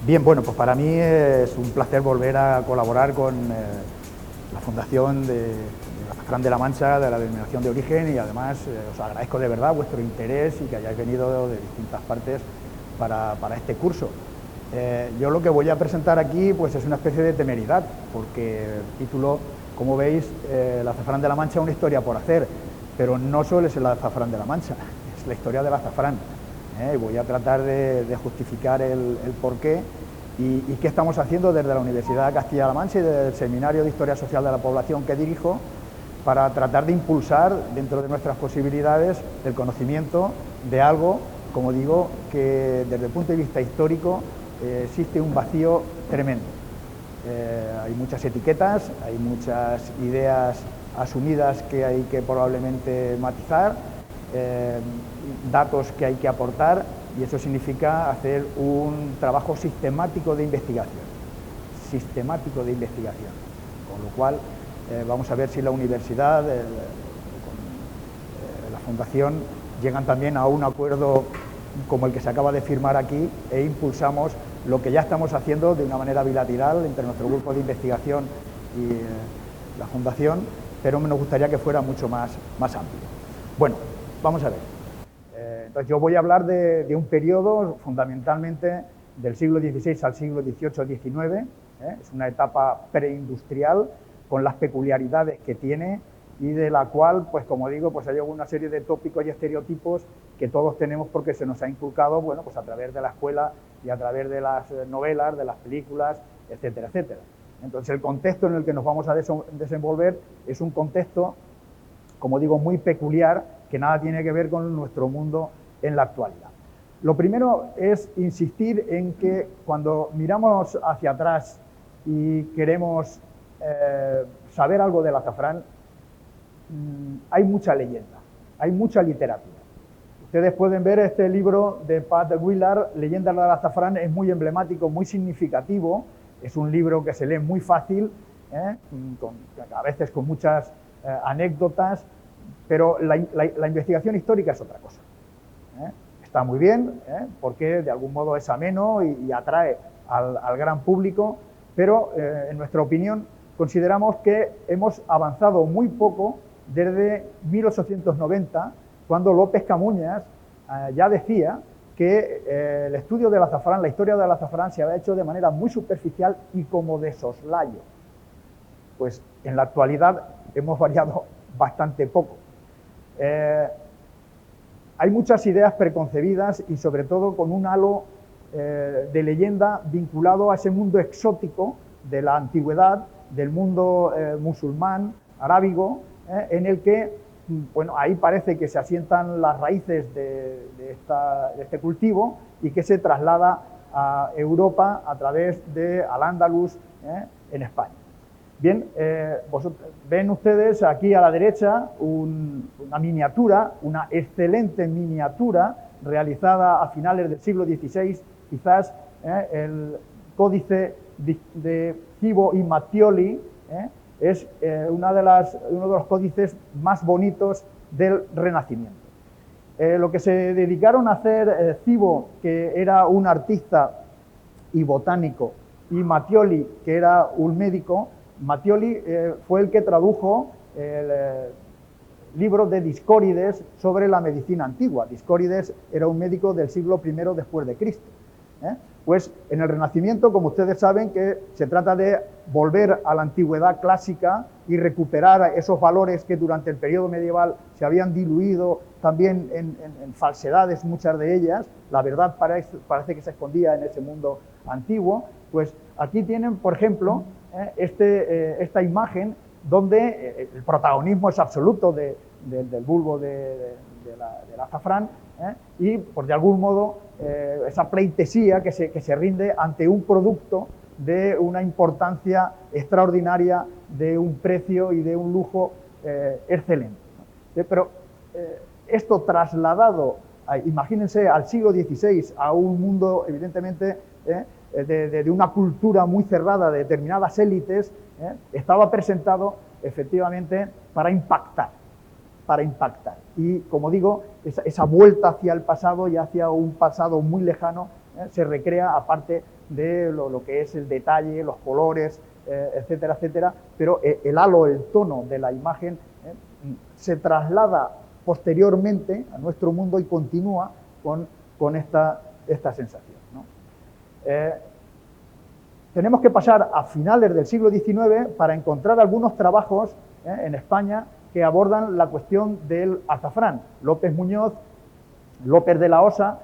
Bien, bueno, pues para mí es un placer volver a colaborar con la Fundación de Azafrán de la Mancha, de la Denominación de Origen, y además os agradezco de verdad vuestro interés y que hayáis venido de distintas partes para este curso. Yo lo que voy a presentar aquí pues es una especie de temeridad, porque el título, como veis, el Azafrán de la Mancha, una historia por hacer, pero no solo es el Azafrán de la Mancha, es la historia del azafrán. Voy a tratar de justificar el porqué y qué estamos haciendo desde la Universidad de Castilla-La Mancha y desde el Seminario de Historia Social de la Población que dirijo para tratar de impulsar dentro de nuestras posibilidades el conocimiento de algo, como digo, que desde el punto de vista histórico existe un vacío tremendo. Hay muchas etiquetas, hay muchas ideas asumidas que hay que probablemente matizar, datos que hay que aportar, y eso significa hacer un trabajo sistemático de investigación, con lo cual vamos a ver si la universidad, la fundación, llegan también a un acuerdo como el que se acaba de firmar aquí e impulsamos lo que ya estamos haciendo de una manera bilateral entre nuestro grupo de investigación y la fundación, pero nos gustaría que fuera mucho más amplio. Bueno, vamos a ver. Entonces yo voy a hablar de un periodo fundamentalmente del siglo XVI al siglo XVIII-XIX, es una etapa preindustrial con las peculiaridades que tiene y de la cual, pues como digo, pues hay una serie de tópicos y estereotipos que todos tenemos porque se nos ha inculcado, bueno, pues a través de la escuela y a través de las novelas, de las películas, etcétera, etcétera. Entonces el contexto en el que nos vamos a desenvolver es un contexto, como digo, muy peculiar, que nada tiene que ver con nuestro mundo en la actualidad. Lo primero es insistir en que cuando miramos hacia atrás y queremos saber algo del azafrán, hay mucha leyenda, hay mucha literatura. Ustedes pueden ver este libro de Pat Willard, Leyendas del azafrán, es muy emblemático, muy significativo, es un libro que se lee muy fácil, a veces con muchas anécdotas, pero la investigación histórica es otra cosa. Está muy bien, porque de algún modo es ameno y atrae al gran público, pero en nuestra opinión consideramos que hemos avanzado muy poco desde 1890, cuando López Camuñas ya decía que el estudio del azafrán, la historia del azafrán, se había hecho de manera muy superficial y como de soslayo. Pues en la actualidad hemos variado bastante poco. Hay muchas ideas preconcebidas y sobre todo con un halo de leyenda vinculado a ese mundo exótico de la antigüedad, del mundo musulmán, arábigo, en el que, bueno, ahí parece que se asientan las raíces de este cultivo y que se traslada a Europa a través de Al-Ándalus en España. Bien, ven ustedes aquí a la derecha una miniatura, una excelente miniatura realizada a finales del siglo XVI, quizás el códice de Cibo y Mattioli es uno de los códices más bonitos del Renacimiento. Lo que se dedicaron a hacer Cibo, que era un artista y botánico, y Mattioli, que era un médico. Mattioli fue el que tradujo el libro de Discórides sobre la medicina antigua. Discórides era un médico del siglo I después de Cristo. Pues en el Renacimiento, como ustedes saben, que se trata de volver a la antigüedad clásica y recuperar esos valores que durante el periodo medieval se habían diluido también en falsedades, muchas de ellas. La verdad parece que se escondía en ese mundo antiguo. Pues aquí tienen, por ejemplo, esta imagen donde el protagonismo es absoluto del bulbo del azafrán, y por de algún modo esa pleitesía que se rinde ante un producto de una importancia extraordinaria, de un precio y de un lujo excelente. Pero esto trasladado, imagínense, al siglo XVI, a un mundo evidentemente de una cultura muy cerrada de determinadas élites, estaba presentado efectivamente para impactar. Y, como digo, esa vuelta hacia el pasado y hacia un pasado muy lejano se recrea, aparte de lo que es el detalle, los colores, etcétera, etcétera, pero el halo, el tono de la imagen se traslada posteriormente a nuestro mundo y continúa con esta sensación, ¿no? Tenemos que pasar a finales del siglo XIX para encontrar algunos trabajos en España que abordan la cuestión del azafrán. López Muñoz, López de la Osa,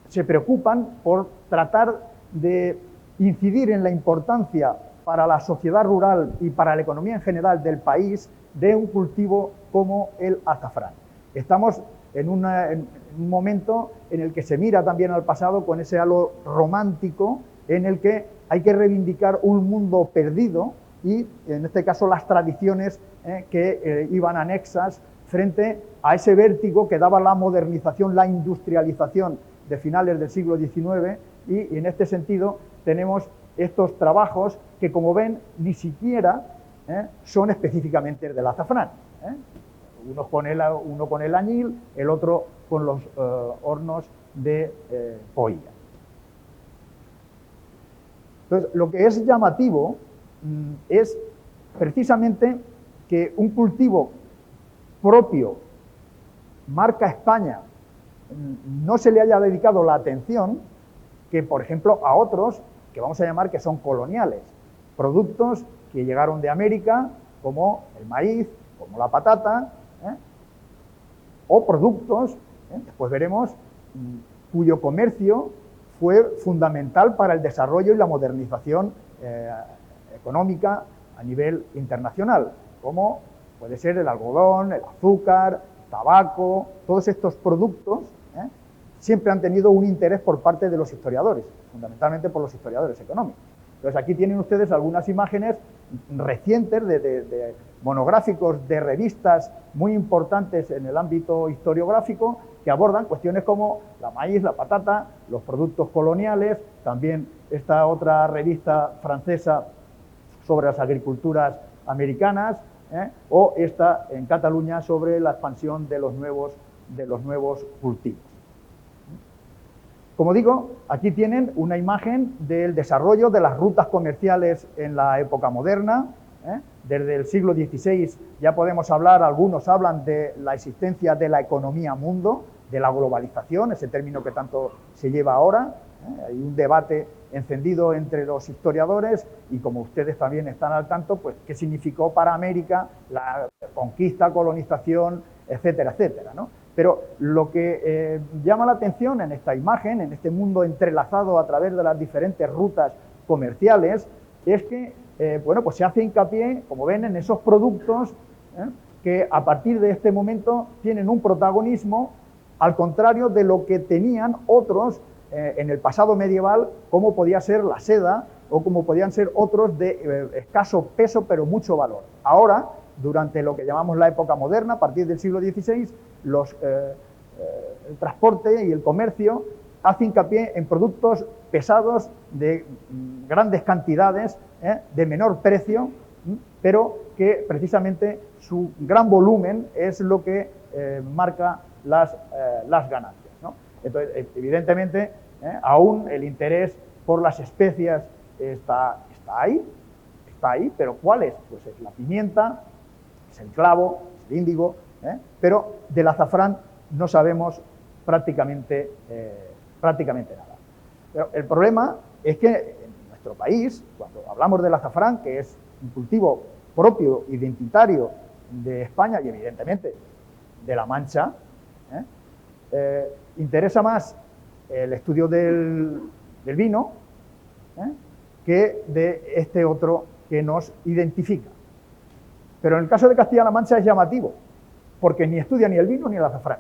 se preocupan por tratar de incidir en la importancia para la sociedad rural y para la economía en general del país de un cultivo como el azafrán. Estamos en un momento en el que se mira también al pasado con ese halo romántico en el que hay que reivindicar un mundo perdido y, en este caso, las tradiciones que iban anexas frente a ese vértigo que daba la modernización, la industrialización de finales del siglo XIX, y en este sentido tenemos estos trabajos que, como ven, ni siquiera son específicamente del azafrán. Uno con el añil, el otro con los hornos de Poilla. Entonces, lo que es llamativo es precisamente que un cultivo propio, marca España, no se le haya dedicado la atención que, por ejemplo, a otros que vamos a llamar que son coloniales, productos que llegaron de América, como el maíz, como la patata, o productos, después veremos, cuyo comercio fue fundamental para el desarrollo y la modernización económica a nivel internacional, como puede ser el algodón, el azúcar, tabaco. Todos estos productos siempre han tenido un interés por parte de los historiadores, fundamentalmente por los historiadores económicos. Entonces, aquí tienen ustedes algunas imágenes recientes de monográficos de revistas muy importantes en el ámbito historiográfico que abordan cuestiones como la maíz, la patata, los productos coloniales, también esta otra revista francesa sobre las agriculturas americanas, o esta en Cataluña sobre la expansión de los nuevos cultivos. Como digo, aquí tienen una imagen del desarrollo de las rutas comerciales en la época moderna. Desde el siglo XVI ya podemos hablar, algunos hablan de la existencia de la economía mundo, de la globalización, ese término que tanto se lleva ahora. Hay un debate encendido entre los historiadores y, como ustedes también están al tanto, pues qué significó para América la conquista, colonización, etcétera, etcétera, ¿no? Pero lo que llama la atención en esta imagen, en este mundo entrelazado a través de las diferentes rutas comerciales, es que bueno, pues se hace hincapié, como ven, en esos productos que a partir de este momento tienen un protagonismo al contrario de lo que tenían otros en el pasado medieval, como podía ser la seda o como podían ser otros de escaso peso pero mucho valor. Ahora, durante lo que llamamos la época moderna, a partir del siglo XVI, el transporte y el comercio hace hincapié en productos pesados de grandes cantidades, de menor precio, pero que precisamente su gran volumen es lo que marca las ganancias, ¿no? Entonces, evidentemente, aún el interés por las especias está ahí, pero ¿cuáles? Pues es la pimienta, es el clavo, es el índigo, pero del azafrán no sabemos prácticamente nada. Pero el problema es que en nuestro país, cuando hablamos del azafrán, que es un cultivo propio, identitario de España y evidentemente de La Mancha, interesa más el estudio del vino que de este otro que nos identifica. Pero en el caso de Castilla-La Mancha es llamativo, porque ni estudia ni el vino ni el azafrán.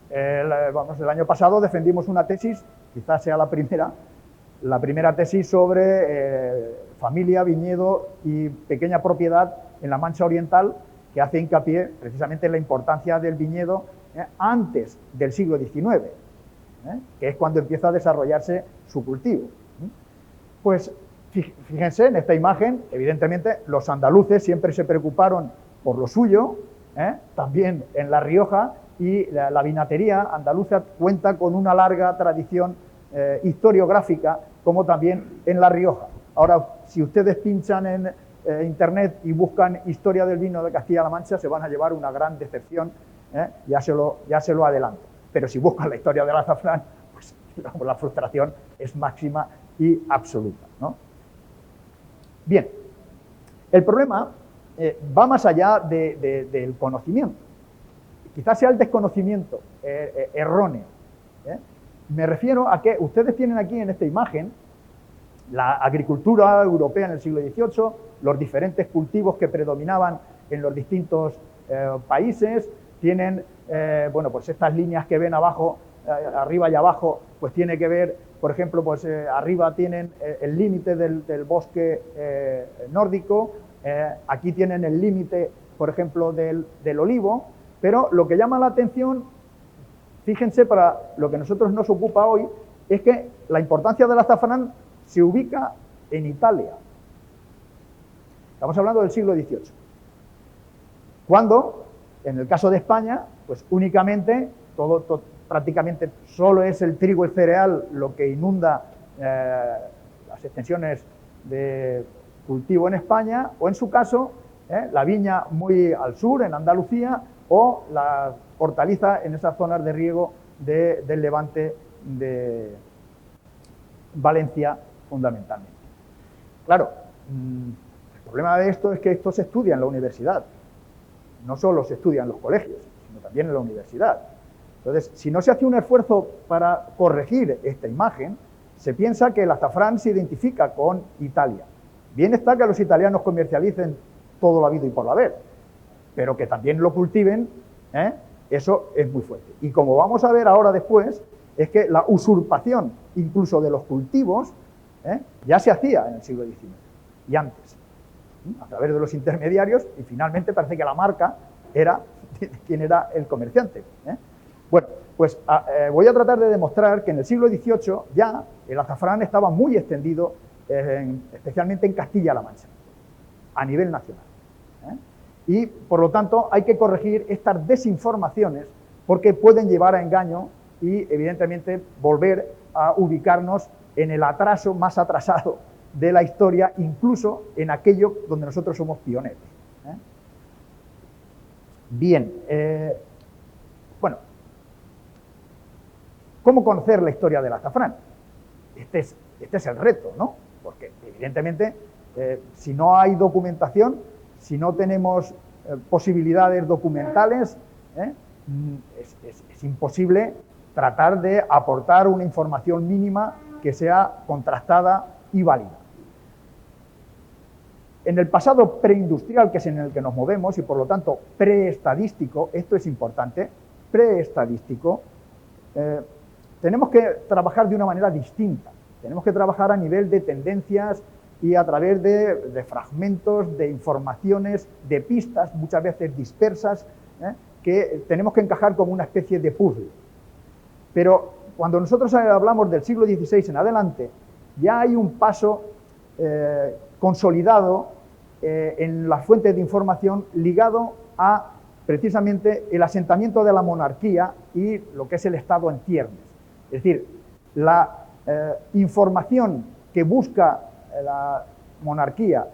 El año pasado defendimos una tesis, quizás sea la primera tesis sobre familia, viñedo y pequeña propiedad en la Mancha Oriental, que hace hincapié precisamente en la importancia del viñedo antes del siglo XIX, que es cuando empieza a desarrollarse su cultivo. Pues fíjense en esta imagen, evidentemente los andaluces siempre se preocuparon por lo suyo, también en La Rioja, y la vinatería andaluza cuenta con una larga tradición historiográfica, como también en La Rioja. Ahora, si ustedes pinchan en internet y buscan historia del vino de Castilla-La Mancha, se van a llevar una gran decepción, ya se lo adelanto. Pero si buscan la historia del azafrán, pues la frustración es máxima y absoluta, ¿no? Bien, el problema va más allá del conocimiento. Quizás sea el desconocimiento erróneo. Me refiero a que ustedes tienen aquí en esta imagen la agricultura europea en el siglo XVIII, los diferentes cultivos que predominaban en los distintos países, tienen, bueno, pues estas líneas que ven abajo, arriba y abajo, pues tiene que ver, por ejemplo, pues arriba tienen el límite del bosque nórdico, aquí tienen el límite, por ejemplo, del olivo, pero lo que llama la atención, fíjense, para lo que a nosotros nos ocupa hoy, es que la importancia del azafrán se ubica en Italia. Estamos hablando del siglo XVIII. Cuando, en el caso de España, pues únicamente, prácticamente solo es el trigo y cereal lo que inunda las extensiones de cultivo en España, o en su caso, la viña muy al sur, en Andalucía, o la hortaliza en esas zonas de riego del Levante, de Valencia fundamentalmente. Claro, el problema de esto es que esto se estudia en la universidad, no solo se estudia en los colegios, sino también en la universidad. Entonces, si no se hace un esfuerzo para corregir esta imagen, se piensa que el azafrán se identifica con Italia. Bien está que los italianos comercialicen todo lo habido y por lo haber, pero que también lo cultiven, eso es muy fuerte. Y como vamos a ver ahora después, es que la usurpación incluso de los cultivos ya se hacía en el siglo XIX y antes, a través de los intermediarios, y finalmente parece que la marca era quien era el comerciante. Bueno, pues voy a tratar de demostrar que en el siglo XVIII ya el azafrán estaba muy extendido, especialmente en Castilla-La Mancha, a nivel nacional. Y, por lo tanto, hay que corregir estas desinformaciones porque pueden llevar a engaño y, evidentemente, volver a ubicarnos en el atraso más atrasado de la historia, incluso en aquello donde nosotros somos pioneros. Bien, bueno, ¿cómo conocer la historia del azafrán? Este es el reto, ¿no? Porque, evidentemente, si no hay documentación, si no tenemos posibilidades documentales, es imposible tratar de aportar una información mínima que sea contrastada y válida. En el pasado preindustrial, que es en el que nos movemos, y por lo tanto preestadístico, esto es importante, preestadístico, tenemos que trabajar de una manera distinta. Tenemos que trabajar a nivel de tendencias y a través de fragmentos, de informaciones, de pistas, muchas veces dispersas, que tenemos que encajar como una especie de puzzle. Pero cuando nosotros hablamos del siglo XVI en adelante, ya hay un paso consolidado en las fuentes de información ligado a precisamente el asentamiento de la monarquía y lo que es el Estado en ciernes. Es decir, la información que busca la monarquía,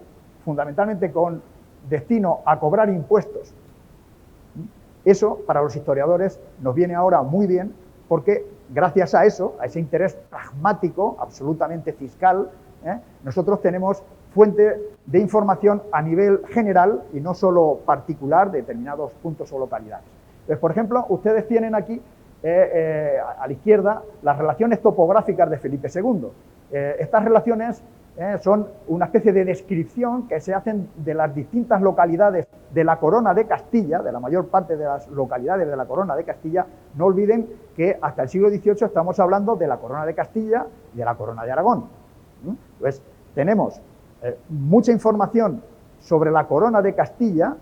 fundamentalmente con destino a cobrar impuestos, eso para los historiadores nos viene ahora muy bien, porque gracias a eso, a ese interés pragmático, absolutamente fiscal, nosotros tenemos fuente de información a nivel general y no solo particular de determinados puntos o localidades. Entonces, por ejemplo, ustedes tienen aquí a la izquierda las relaciones topográficas de Felipe II. Estas relaciones son una especie de descripción que se hacen de las distintas localidades de la Corona de Castilla, de la mayor parte de las localidades de la Corona de Castilla. No olviden que hasta el siglo XVIII estamos hablando de la Corona de Castilla y de la Corona de Aragón. Entonces, tenemos mucha información sobre la Corona de Castilla,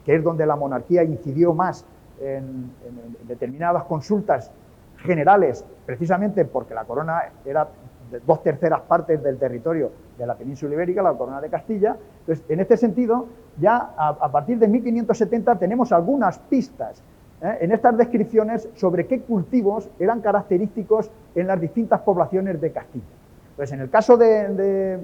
que es donde la monarquía incidió más en determinadas consultas generales, precisamente porque la corona era de 2/3 partes del territorio de la península ibérica, la Corona de Castilla. Entonces, en este sentido, ya a partir de 1570 tenemos algunas pistas en estas descripciones sobre qué cultivos eran característicos en las distintas poblaciones de Castilla. Pues en el caso de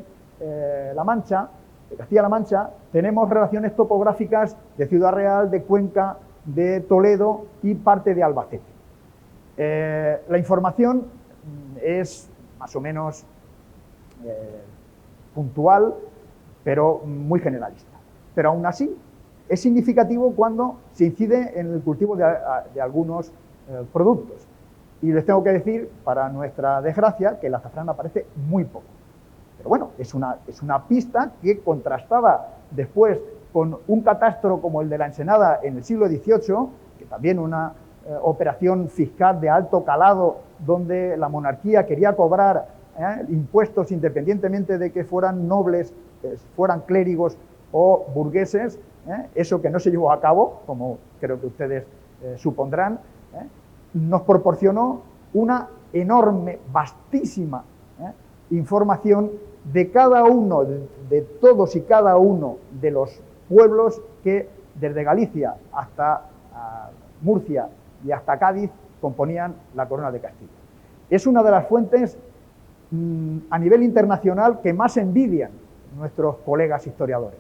La Mancha, de Castilla-La Mancha, tenemos relaciones topográficas de Ciudad Real, de Cuenca, de Toledo y parte de Albacete. La información es más o menos puntual, pero muy generalista. Pero aún así, es significativo cuando se incide en el cultivo de algunos productos. Y les tengo que decir, para nuestra desgracia, que el azafrán aparece muy poco. Pero bueno, es una pista que, contrastada después con un catastro como el de la Ensenada en el siglo XVIII, que también una operación fiscal de alto calado, donde la monarquía quería cobrar impuestos independientemente de que fueran nobles, fueran clérigos o burgueses, eso que no se llevó a cabo, como creo que ustedes supondrán, nos proporcionó una enorme, vastísima información de cada uno, de todos y cada uno de los pueblos que desde Galicia hasta Murcia y hasta Cádiz componían la corona de Castilla. Es una de las fuentes a nivel internacional que más envidian nuestros colegas historiadores.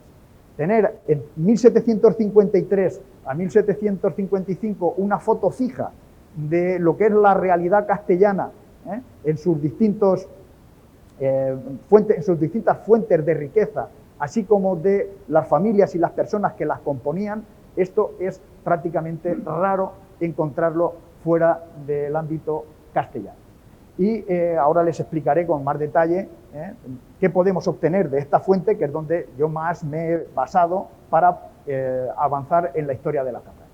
Tener en 1753 a 1755 una foto fija de lo que es la realidad castellana en sus distintas fuentes de riqueza, así como de las familias y las personas que las componían, esto es prácticamente raro encontrarlo fuera del ámbito castellano. Y ahora les explicaré con más detalle qué podemos obtener de esta fuente, que es donde yo más me he basado para avanzar en la historia del azafrán.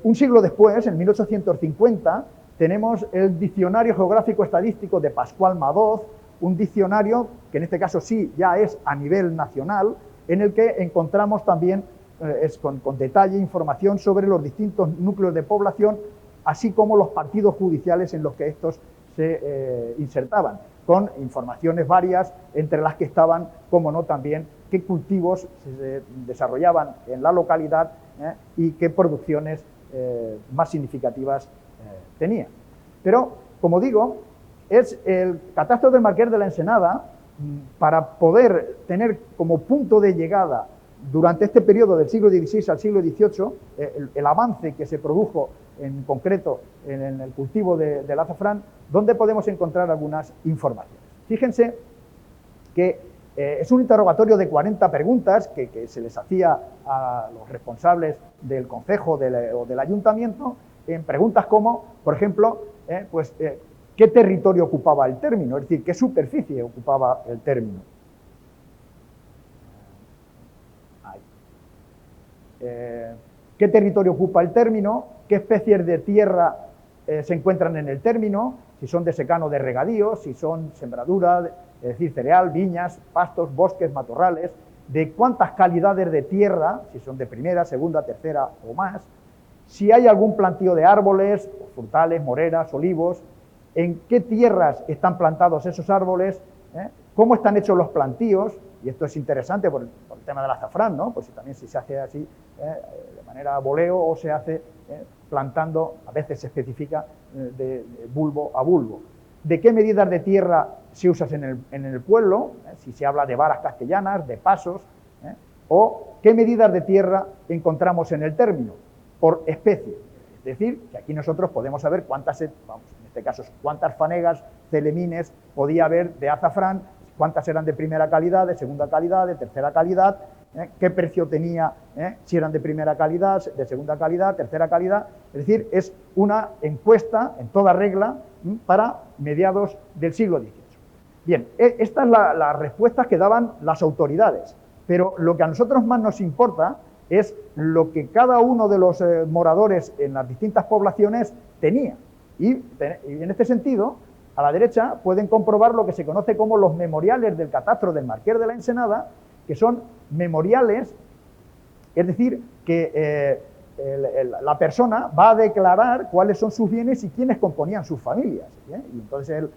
Un siglo después, en 1850, tenemos el Diccionario Geográfico Estadístico de Pascual Madoz, un diccionario que en este caso sí ya es a nivel nacional, en el que encontramos también con detalle información sobre los distintos núcleos de población, así como los partidos judiciales en los que estos se insertaban, con informaciones varias, entre las que estaban, como no, también qué cultivos se desarrollaban en la localidad y qué producciones más significativas tenía. Pero, como digo, es el catastro del Marqués de la Ensenada, para poder tener como punto de llegada durante este periodo del siglo XVI al siglo XVIII, el avance que se produjo en concreto en el cultivo del azafrán, donde podemos encontrar algunas informaciones. Fíjense que es un interrogatorio de 40 preguntas que se les hacía a los responsables del concejo o del ayuntamiento, en preguntas como, por ejemplo, ¿qué territorio ocupaba el término? Es decir, ¿qué superficie ocupaba el término? ¿Qué territorio ocupa el término? ¿Qué especies de tierra se encuentran en el término? Si son de secano, de regadío, si son sembradura, es decir, cereal, viñas, pastos, bosques, matorrales, de cuántas calidades de tierra, si son de primera, segunda, tercera o más, si hay algún plantío de árboles, frutales, moreras, olivos, en qué tierras están plantados esos árboles, cómo están hechos los plantíos, y esto es interesante por el tema del azafrán, ¿no? Pues también si se hace así, de manera a voleo, o se hace plantando, a veces se especifica de bulbo a bulbo. ¿De qué medidas de tierra se usan en el pueblo? Si se habla de varas castellanas, de pasos, o qué medidas de tierra encontramos en el término, por especie. Es decir, que aquí nosotros podemos saber cuántas, en este caso, cuántas fanegas, celemines podía haber de azafrán, cuántas eran de primera calidad, de segunda calidad, de tercera calidad, qué precio tenía, si eran de primera calidad, de segunda calidad, tercera calidad. Es decir, es una encuesta en toda regla para mediados del siglo XVIII. Bien, estas son las respuestas que daban las autoridades, pero lo que a nosotros más nos importa es lo que cada uno de los moradores en las distintas poblaciones tenía. Y en este sentido, a la derecha pueden comprobar lo que se conoce como los memoriales del catastro del Marqués de la Ensenada, que son memoriales, es decir, que la persona va a declarar cuáles son sus bienes y quiénes componían sus familias. Y entonces él,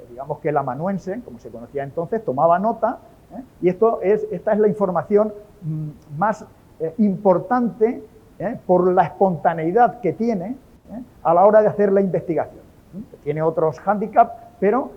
digamos que el amanuense, como se conocía entonces, tomaba nota, y esta es la información más importante por la espontaneidad que tiene a la hora de hacer la investigación. Tiene otros hándicaps, pero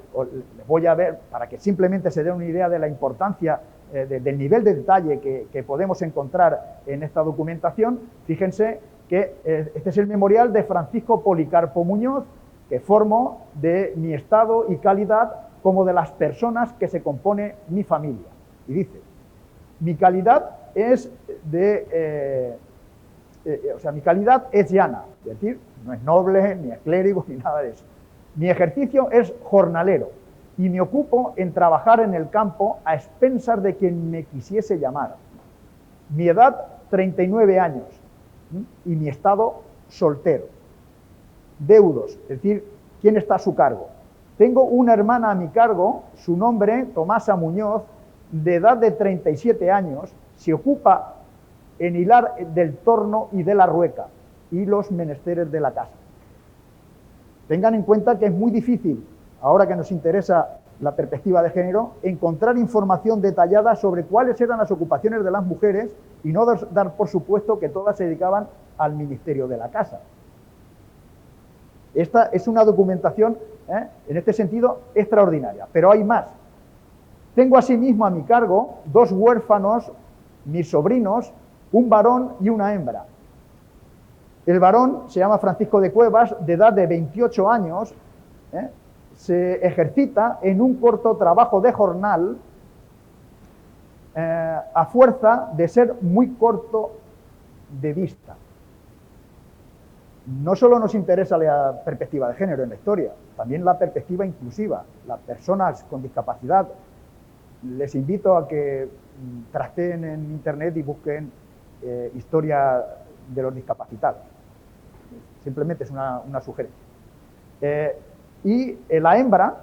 les voy a ver, para que simplemente se den una idea de la importancia del nivel de detalle que podemos encontrar en esta documentación. Fíjense que este es el memorial de Francisco Policarpo Muñoz, que formo de mi estado y calidad como de las personas que se compone mi familia. Y dice, mi calidad es mi calidad es llana, es decir, no es noble, ni es clérigo, ni nada de eso. Mi ejercicio es jornalero y me ocupo en trabajar en el campo a expensas de quien me quisiese llamar. Mi edad, 39 años, y mi estado, soltero. Deudos, es decir, ¿quién está a su cargo? Tengo una hermana a mi cargo, su nombre, Tomasa Muñoz, de edad de 37 años, se ocupa en hilar del torno y de la rueca y los menesteres de la casa. Tengan en cuenta que es muy difícil, ahora que nos interesa la perspectiva de género, encontrar información detallada sobre cuáles eran las ocupaciones de las mujeres y no dar por supuesto que todas se dedicaban al ministerio de la casa. Esta es una documentación, en este sentido, extraordinaria, pero hay más. Tengo asimismo a mi cargo 2 huérfanos, mis sobrinos, un varón y una hembra. El varón se llama Francisco de Cuevas, de edad de 28 años, se ejercita en un corto trabajo de jornal a fuerza de ser muy corto de vista. No solo nos interesa la perspectiva de género en la historia, también la perspectiva inclusiva. Las personas con discapacidad, les invito a que trasteen en internet y busquen historia de los discapacitados. Simplemente es una sugerencia. Y la hembra,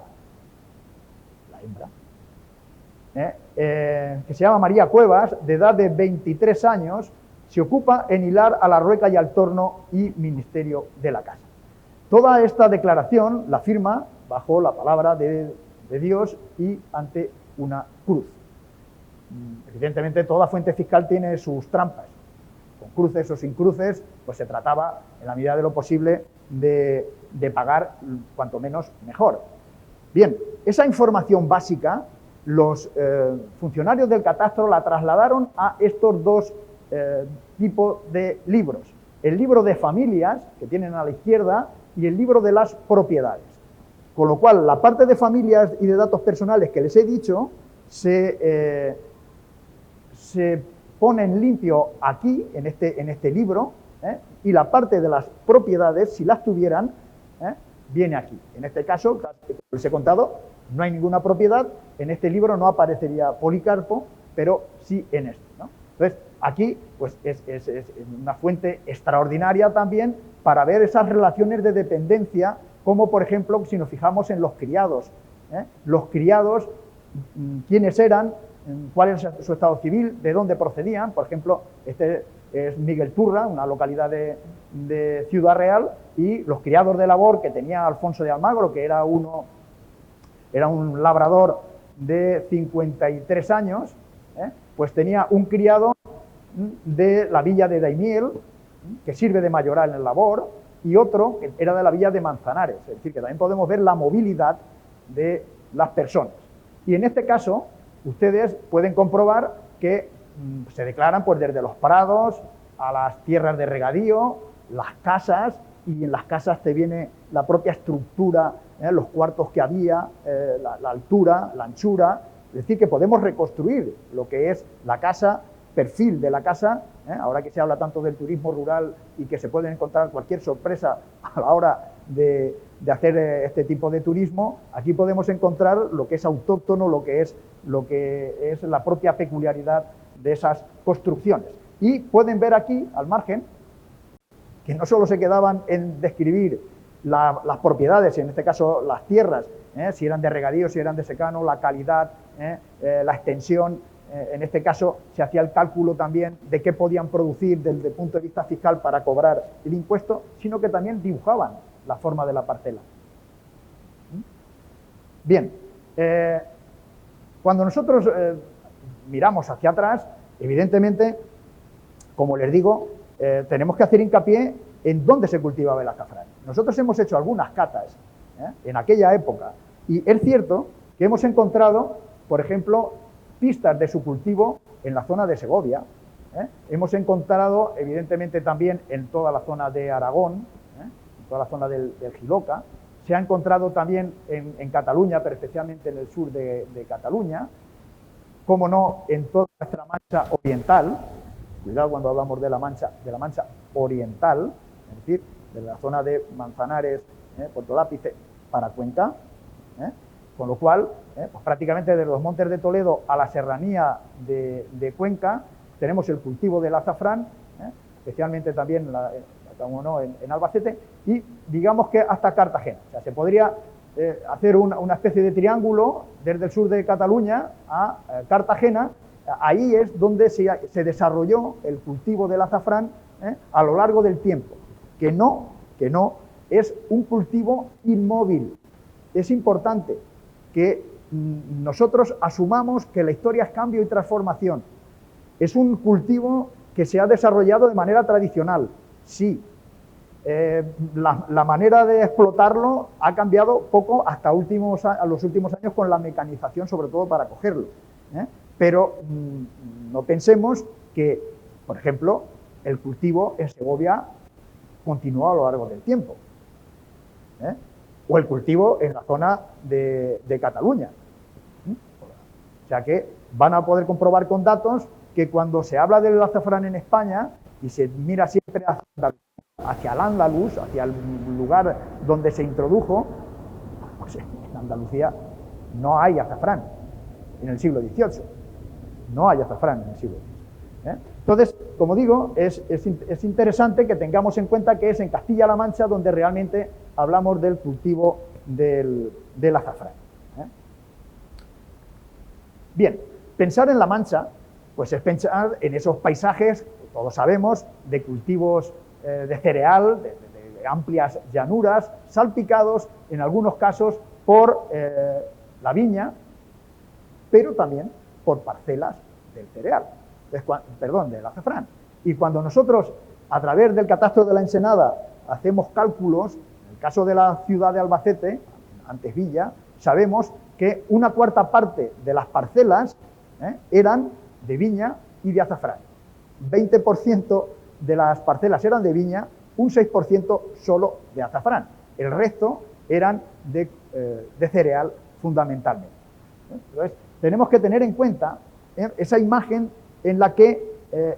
que se llama María Cuevas, de edad de 23 años, se ocupa en hilar a la rueca y al torno y ministerio de la casa. Toda esta declaración la firma bajo la palabra de Dios y ante una cruz. Evidentemente, toda fuente fiscal tiene sus trampas. Con cruces o sin cruces, pues se trataba, en la medida de lo posible, de pagar cuanto menos mejor. Bien, esa información básica, los funcionarios del catastro la trasladaron a estos 2 tipos de libros. El libro de familias, que tienen a la izquierda, y el libro de las propiedades. Con lo cual, la parte de familias y de datos personales que les he dicho se pone en limpio aquí, en este libro, y la parte de las propiedades, si las tuvieran, viene aquí. En este caso, como les he contado, no hay ninguna propiedad, en este libro no aparecería Policarpo, pero sí en este, ¿no? Entonces, aquí pues, es una fuente extraordinaria también para ver esas relaciones de dependencia, como por ejemplo, si nos fijamos en los criados. Los criados, quiénes eran, cuál es su estado civil, de dónde procedían. Por ejemplo, este es Miguel Turra, una localidad de Ciudad Real, y los criados de labor que tenía Alfonso de Almagro, que era un labrador de 53 años, pues tenía un criado de la villa de Daimiel, que sirve de mayoral en el labor, y otro que era de la villa de Manzanares. Es decir, que también podemos ver la movilidad de las personas. Y en este caso, ustedes pueden comprobar que se declaran pues, desde los prados a las tierras de regadío, las casas, y en las casas te viene la propia estructura, los cuartos que había, la altura, la anchura. Es decir, que podemos reconstruir lo que es la casa, perfil de la casa, ahora que se habla tanto del turismo rural y que se puede encontrar cualquier sorpresa a la hora de hacer este tipo de turismo, aquí podemos encontrar lo que es autóctono, lo que es la propia peculiaridad de esas construcciones. Y pueden ver aquí, al margen, que no solo se quedaban en describir las propiedades, en este caso las tierras, si eran de regadío, si eran de secano, la calidad, la extensión. En este caso se hacía el cálculo también de qué podían producir desde el punto de vista fiscal para cobrar el impuesto, sino que también dibujaban la forma de la parcela. Bien, cuando nosotros miramos hacia atrás, evidentemente, como les digo, tenemos que hacer hincapié en dónde se cultivaba el azafrán. Nosotros hemos hecho algunas catas en aquella época y es cierto que hemos encontrado, por ejemplo, pistas de su cultivo en la zona de Segovia. Hemos encontrado, evidentemente, también en toda la zona de Aragón, en toda la zona del Jiloca. Se ha encontrado también en Cataluña, pero especialmente en el sur de Cataluña. Como no, en toda nuestra Mancha oriental. Cuidado cuando hablamos de la Mancha oriental, es decir, de la zona de Manzanares, Puerto Lápice, para Cuenca. Con lo cual, pues prácticamente desde los Montes de Toledo a la serranía de Cuenca tenemos el cultivo del azafrán, especialmente también en Albacete, y digamos que hasta Cartagena. O sea, se podría hacer una especie de triángulo desde el sur de Cataluña a Cartagena. Ahí es donde se desarrolló el cultivo del azafrán a lo largo del tiempo, que no es un cultivo inmóvil. Es importante que nosotros asumamos que la historia es cambio y transformación. Es un cultivo que se ha desarrollado de manera tradicional, sí. La manera de explotarlo ha cambiado poco hasta los últimos años con la mecanización, sobre todo para cogerlo. Pero no pensemos que, por ejemplo, el cultivo en Segovia continuó a lo largo del tiempo. O el cultivo en la zona de Cataluña. O sea que van a poder comprobar con datos que cuando se habla del azafrán en España y se mira siempre hacia el Andaluz, hacia el lugar donde se introdujo, pues en Andalucía no hay azafrán en el siglo XVIII. No hay azafrán en el siglo XVIII. Entonces, como digo, es interesante que tengamos en cuenta que es en Castilla-La Mancha donde realmente hablamos del cultivo del azafrán. Bien, pensar en La Mancha, pues es pensar en esos paisajes, todos sabemos, de cultivos de cereal, de amplias llanuras, salpicados en algunos casos por la viña, pero también por parcelas del cereal, del azafrán. Y cuando nosotros, a través del catastro de la Ensenada, hacemos cálculos, en el caso de la ciudad de Albacete, antes Villa, sabemos que una cuarta parte de las parcelas eran de viña y de azafrán. 20% de las parcelas eran de viña, un 6% solo de azafrán. El resto eran de cereal fundamentalmente. Entonces, tenemos que tener en cuenta esa imagen en la que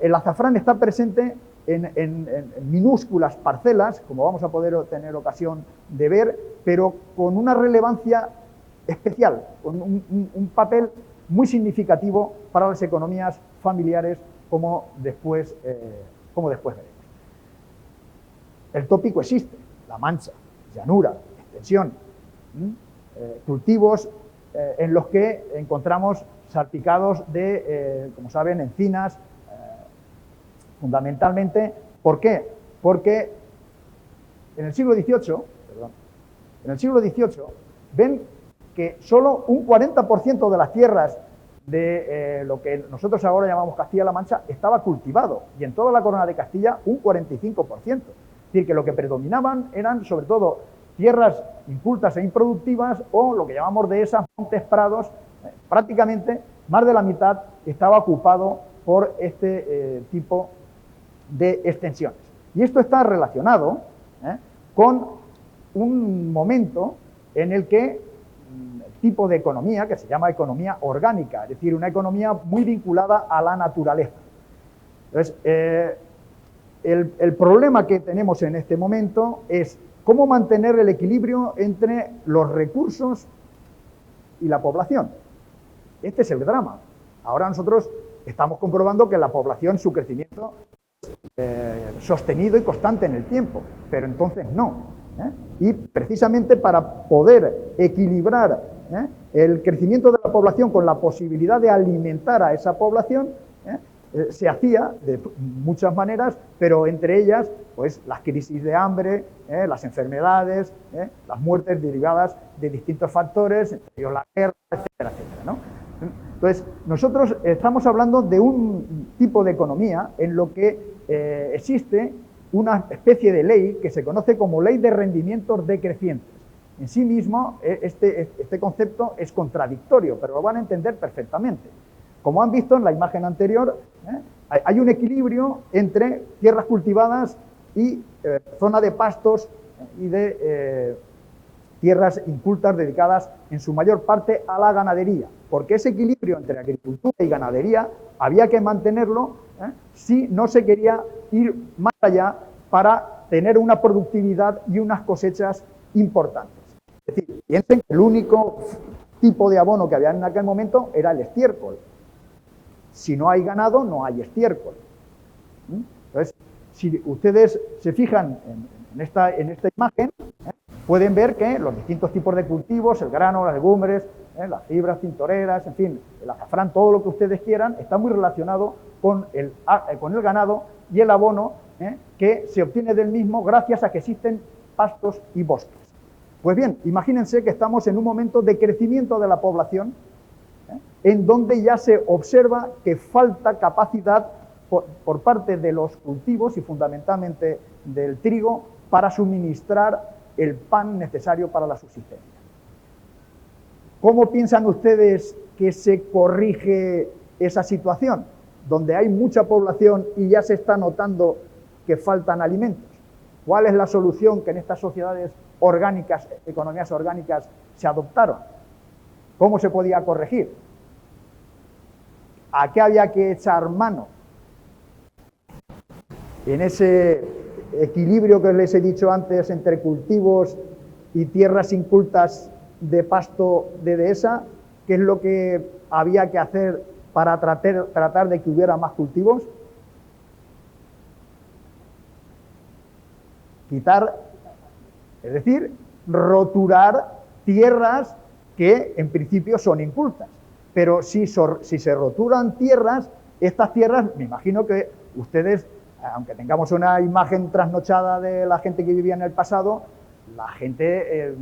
el azafrán está presente en minúsculas parcelas, como vamos a poder tener ocasión de ver, pero con una relevancia especial, con un papel muy significativo para las economías familiares, como después veremos. El tópico existe: La Mancha, llanura, extensión, cultivos en los que encontramos salpicados de, como saben, encinas, fundamentalmente. ¿Por qué? Porque en el siglo XVIII, ven que solo un 40% de las tierras de lo que nosotros ahora llamamos Castilla-La Mancha estaba cultivado, y en toda la corona de Castilla un 45%. Es decir, que lo que predominaban eran sobre todo tierras incultas e improductivas, o lo que llamamos dehesas, montes, prados. Prácticamente más de la mitad estaba ocupado por este tipo de extensiones. Y esto está relacionado con un momento en el que el tipo de economía, que se llama economía orgánica, es decir, una economía muy vinculada a la naturaleza. Entonces, el problema que tenemos en este momento es cómo mantener el equilibrio entre los recursos y la población. Este es el drama. Ahora nosotros estamos comprobando que la población, su crecimiento es sostenido y constante en el tiempo, pero entonces no. Y precisamente para poder equilibrar el crecimiento de la población con la posibilidad de alimentar a esa población, se hacía de muchas maneras, pero entre ellas, pues las crisis de hambre, las enfermedades, las muertes derivadas de distintos factores, entre ellos la guerra, etcétera, etcétera, ¿no? Entonces, nosotros estamos hablando de un tipo de economía en lo que existe una especie de ley que se conoce como ley de rendimientos decrecientes. En sí mismo, este concepto es contradictorio, pero lo van a entender perfectamente. Como han visto en la imagen anterior, hay un equilibrio entre tierras cultivadas y zona de pastos y de tierras incultas dedicadas en su mayor parte a la ganadería, porque ese equilibrio entre agricultura y ganadería había que mantenerlo si no se quería ir más allá para tener una productividad y unas cosechas importantes. Es decir, piensen que el único tipo de abono que había en aquel momento era el estiércol. Si no hay ganado, no hay estiércol. Entonces, si ustedes se fijan en esta imagen, pueden ver que los distintos tipos de cultivos, el grano, las legumbres, las fibras tintoreras, en fin, el azafrán, todo lo que ustedes quieran, está muy relacionado con el ganado y el abono que se obtiene del mismo gracias a que existen pastos y bosques. Pues bien, imagínense que estamos en un momento de crecimiento de la población, en donde ya se observa que falta capacidad por parte de los cultivos y fundamentalmente del trigo para suministrar el pan necesario para la subsistencia. ¿Cómo piensan ustedes que se corrige esa situación, donde hay mucha población y ya se está notando que faltan alimentos? ¿Cuál es la solución que en estas sociedades orgánicas, economías orgánicas, se adoptaron? ¿Cómo se podía corregir? ¿A qué había que echar mano? En ese equilibrio que les he dicho antes entre cultivos y tierras incultas de pasto de dehesa, ¿qué es lo que había que hacer para tratar de que hubiera más cultivos? Quitar, es decir, roturar tierras que en principio son incultas. Pero si se roturan tierras, estas tierras, me imagino que ustedes, aunque tengamos una imagen trasnochada de la gente que vivía en el pasado, la gente era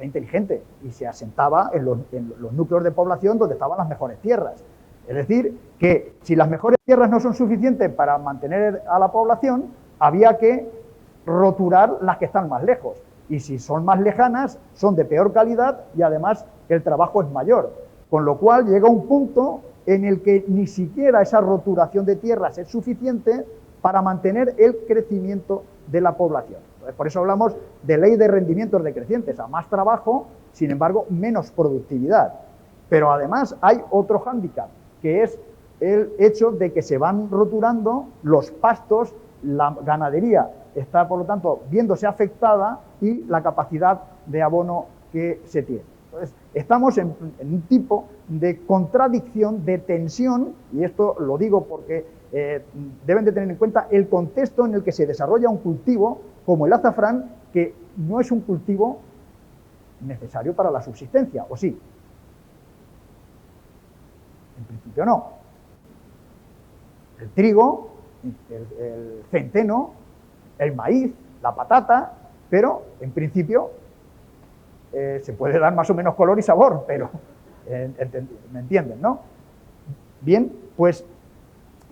inteligente y se asentaba en los núcleos de población donde estaban las mejores tierras. Es decir, que si las mejores tierras no son suficientes para mantener a la población, había que roturar las que están más lejos. Y si son más lejanas, son de peor calidad y además el trabajo es mayor. Con lo cual llega un punto en el que ni siquiera esa roturación de tierras es suficiente para mantener el crecimiento de la población. Entonces, por eso hablamos de ley de rendimientos decrecientes. A más trabajo, sin embargo, menos productividad. Pero además hay otro hándicap, que es el hecho de que se van roturando los pastos, la ganadería está, por lo tanto, viéndose afectada y la capacidad de abono que se tiene. Entonces, estamos en un tipo de contradicción, de tensión, y esto lo digo porque deben de tener en cuenta el contexto en el que se desarrolla un cultivo como el azafrán, que no es un cultivo necesario para la subsistencia, ¿o sí? En principio no. El trigo, el centeno, el maíz, la patata, pero en principio se puede dar más o menos color y sabor, pero ¿me entienden, no? Bien, pues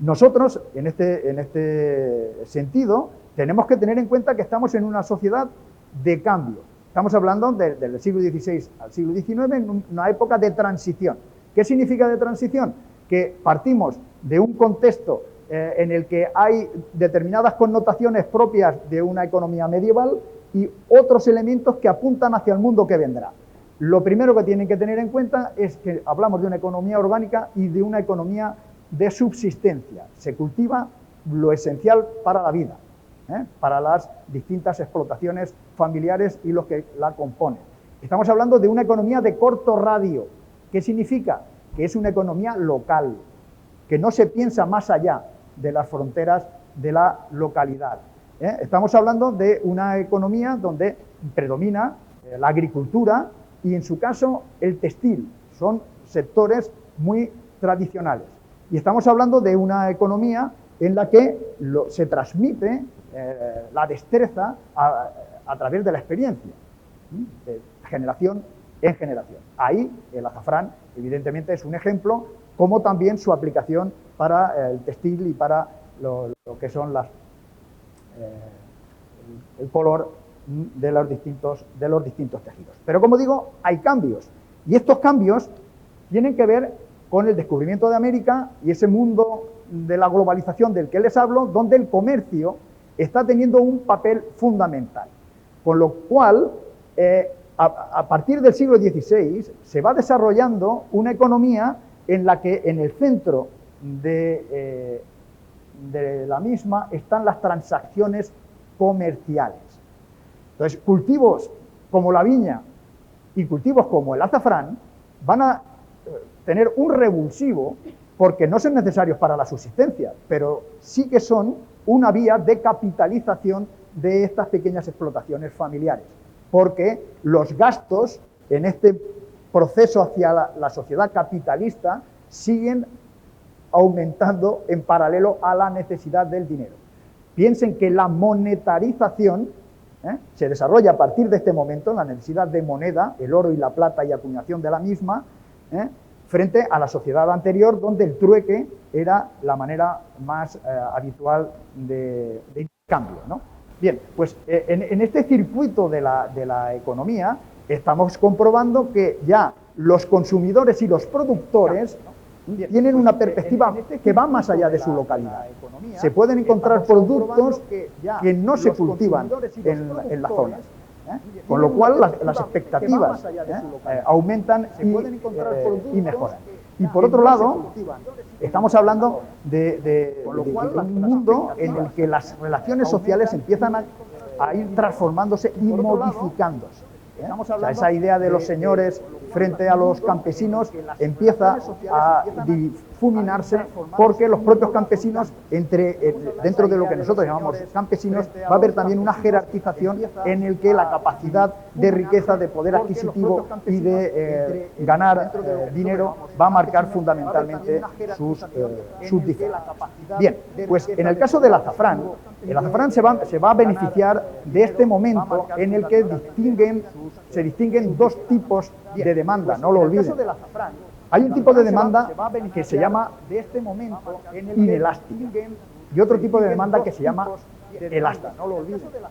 nosotros en este sentido tenemos que tener en cuenta que estamos en una sociedad de cambio. Estamos hablando del siglo XVI al siglo XIX, en una época de transición. ¿Qué significa de transición? Que partimos de un contexto en el que hay determinadas connotaciones propias de una economía medieval y otros elementos que apuntan hacia el mundo que vendrá. Lo primero que tienen que tener en cuenta es que hablamos de una economía orgánica y de una economía de subsistencia. Se cultiva lo esencial para la vida, para las distintas explotaciones familiares y los que la componen. Estamos hablando de una economía de corto radio. ¿Qué significa? Que es una economía local, que no se piensa más allá de las fronteras de la localidad. Estamos hablando de una economía donde predomina la agricultura y, en su caso, el textil. Son sectores muy tradicionales. Y estamos hablando de una economía en la que se transmite la destreza a través de la experiencia, de generación en generación. Ahí el azafrán, evidentemente, es un ejemplo, como también su aplicación para el textil y para lo que son el color de los distintos tejidos. Pero como digo, hay cambios, y estos cambios tienen que ver con el descubrimiento de América y ese mundo de la globalización del que les hablo, donde el comercio está teniendo un papel fundamental. Con lo cual, a partir del siglo XVI se va desarrollando una economía en la que en el centro de la misma están las transacciones comerciales. Entonces, cultivos como la viña y cultivos como el azafrán van a tener un revulsivo porque no son necesarios para la subsistencia, pero sí que son una vía de capitalización de estas pequeñas explotaciones familiares, porque los gastos en este proceso hacia la sociedad capitalista siguen aumentando en paralelo a la necesidad del dinero. Piensen que la monetarización se desarrolla a partir de este momento, la necesidad de moneda, el oro y la plata y acuñación de la misma, frente a la sociedad anterior, donde el trueque era la manera más habitual de intercambio, ¿no? Bien, pues en este circuito de la economía estamos comprobando que ya los consumidores y los productores tienen una perspectiva que va más allá de su localidad. Se pueden encontrar productos que no se cultivan en las zonas, con lo cual las expectativas aumentan y mejoran. Y por otro lado, estamos hablando de un mundo en el que las relaciones sociales empiezan a ir transformándose y modificándose. O sea, esa idea de los señores frente a los campesinos empieza a difuminarse porque los propios campesinos, dentro de lo que nosotros llamamos campesinos, va a haber también una jerarquización en el que la capacidad de riqueza, de poder adquisitivo y de ganar dinero va a marcar fundamentalmente sus diferencias. Bien, pues en el caso del azafrán, el azafrán se va a beneficiar de este momento en el que se distinguen dos tipos de demanda, no lo olviden. Hay un tipo de demanda que se llama inelástica y otro tipo de demanda que se llama elástica.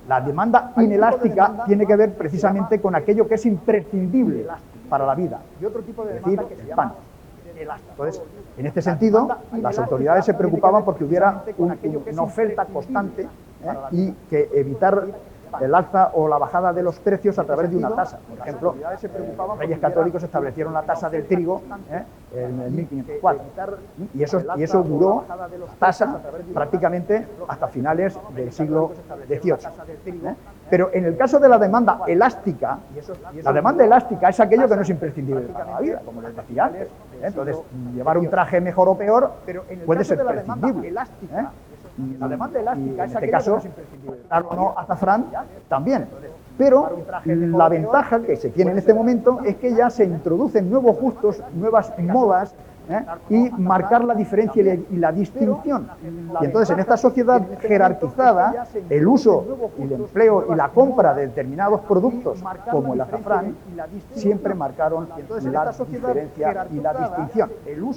La demanda inelástica tiene que ver precisamente con aquello que es imprescindible para la vida, es decir, el pan. Entonces, en este sentido, las autoridades se preocupaban porque hubiera una oferta constante y que evitar el alza o la bajada de los precios a través de una tasa. Por ejemplo, los reyes católicos establecieron la tasa del trigo en el 1504 y eso duró, tasa, prácticamente hasta finales del siglo XVIII. Pero en el caso de la demanda elástica es aquello que no es imprescindible para la vida, como les decía antes. Entonces, llevar un traje mejor o peor puede ser prescindible. La demanda elástica, y en este caso, dar o no azafrán también. Pero la ventaja que se tiene en este momento es que ya se introducen nuevos gustos, nuevas modas, y marcar la diferencia y la distinción. Y entonces en esta sociedad jerarquizada, el uso y el empleo y la compra de determinados productos, como el azafrán, siempre marcaron la diferencia y la distinción.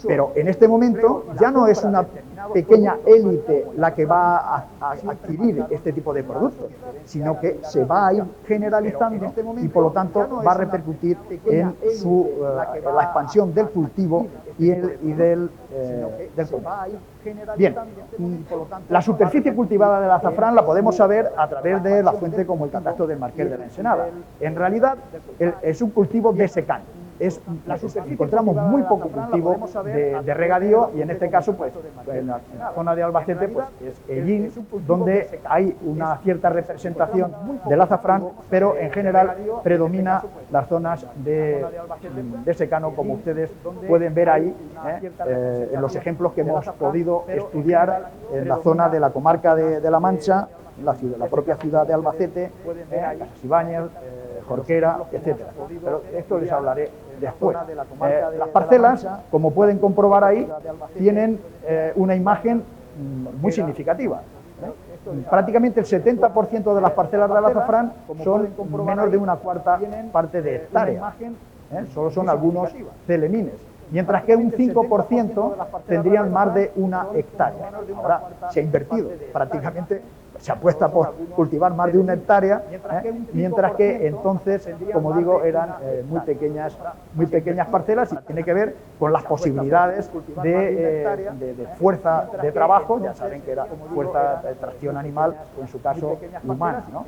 Pero en este momento ya no es una pequeña élite la que va a adquirir este tipo de productos, sino que se va a ir generalizando y por lo tanto va a repercutir en la expansión del cultivo y del comercio. Bien, la superficie cultivada del azafrán la podemos saber a través de la fuente como el Catastro del Marqués de la Ensenada. En realidad es un cultivo de secano. Encontramos muy poco cultivo de regadío y en este caso, pues, en la zona de Albacete, pues es Ellín, donde hay una cierta representación del azafrán, pero en general predomina las zonas de secano, como ustedes pueden ver ahí, en los ejemplos que hemos podido estudiar en la zona de la comarca de La Mancha, la propia ciudad de Albacete, Casasibáñez, Jorquera, etcétera. Pero de esto les hablaré después. Las parcelas, como pueden comprobar ahí, tienen una imagen muy significativa. Prácticamente el 70% de las parcelas del azafrán son menos de una cuarta parte de hectárea. Solo son algunos celemines. mientras que un 5% tendrían más de 1 hectárea. Ahora se ha invertido, prácticamente se apuesta por cultivar más de 1 hectárea, mientras que entonces, como digo, eran muy pequeñas parcelas, y tiene que ver con las posibilidades de fuerza de trabajo. Ya saben que era fuerza de tracción animal, o en su caso humana, ¿no?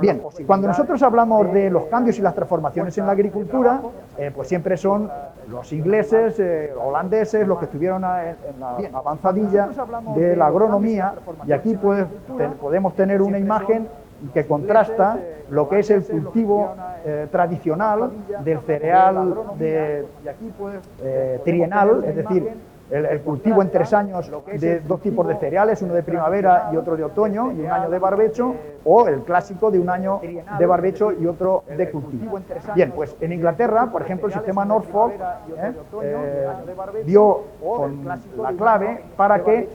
Bien, cuando nosotros hablamos de los cambios y las transformaciones en la agricultura, pues siempre son los ingleses, holandeses, los que estuvieron en la avanzadilla de la agronomía, y aquí pues podemos tener una imagen que contrasta lo que es el cultivo tradicional del cereal trienal, es decir, el cultivo en 3 años de 2 tipos de cereales, uno de primavera y otro de otoño, y un año de barbecho, o el clásico de un año de barbecho y otro de cultivo. Bien, pues en Inglaterra, por ejemplo, el sistema Norfolk dio con la clave para que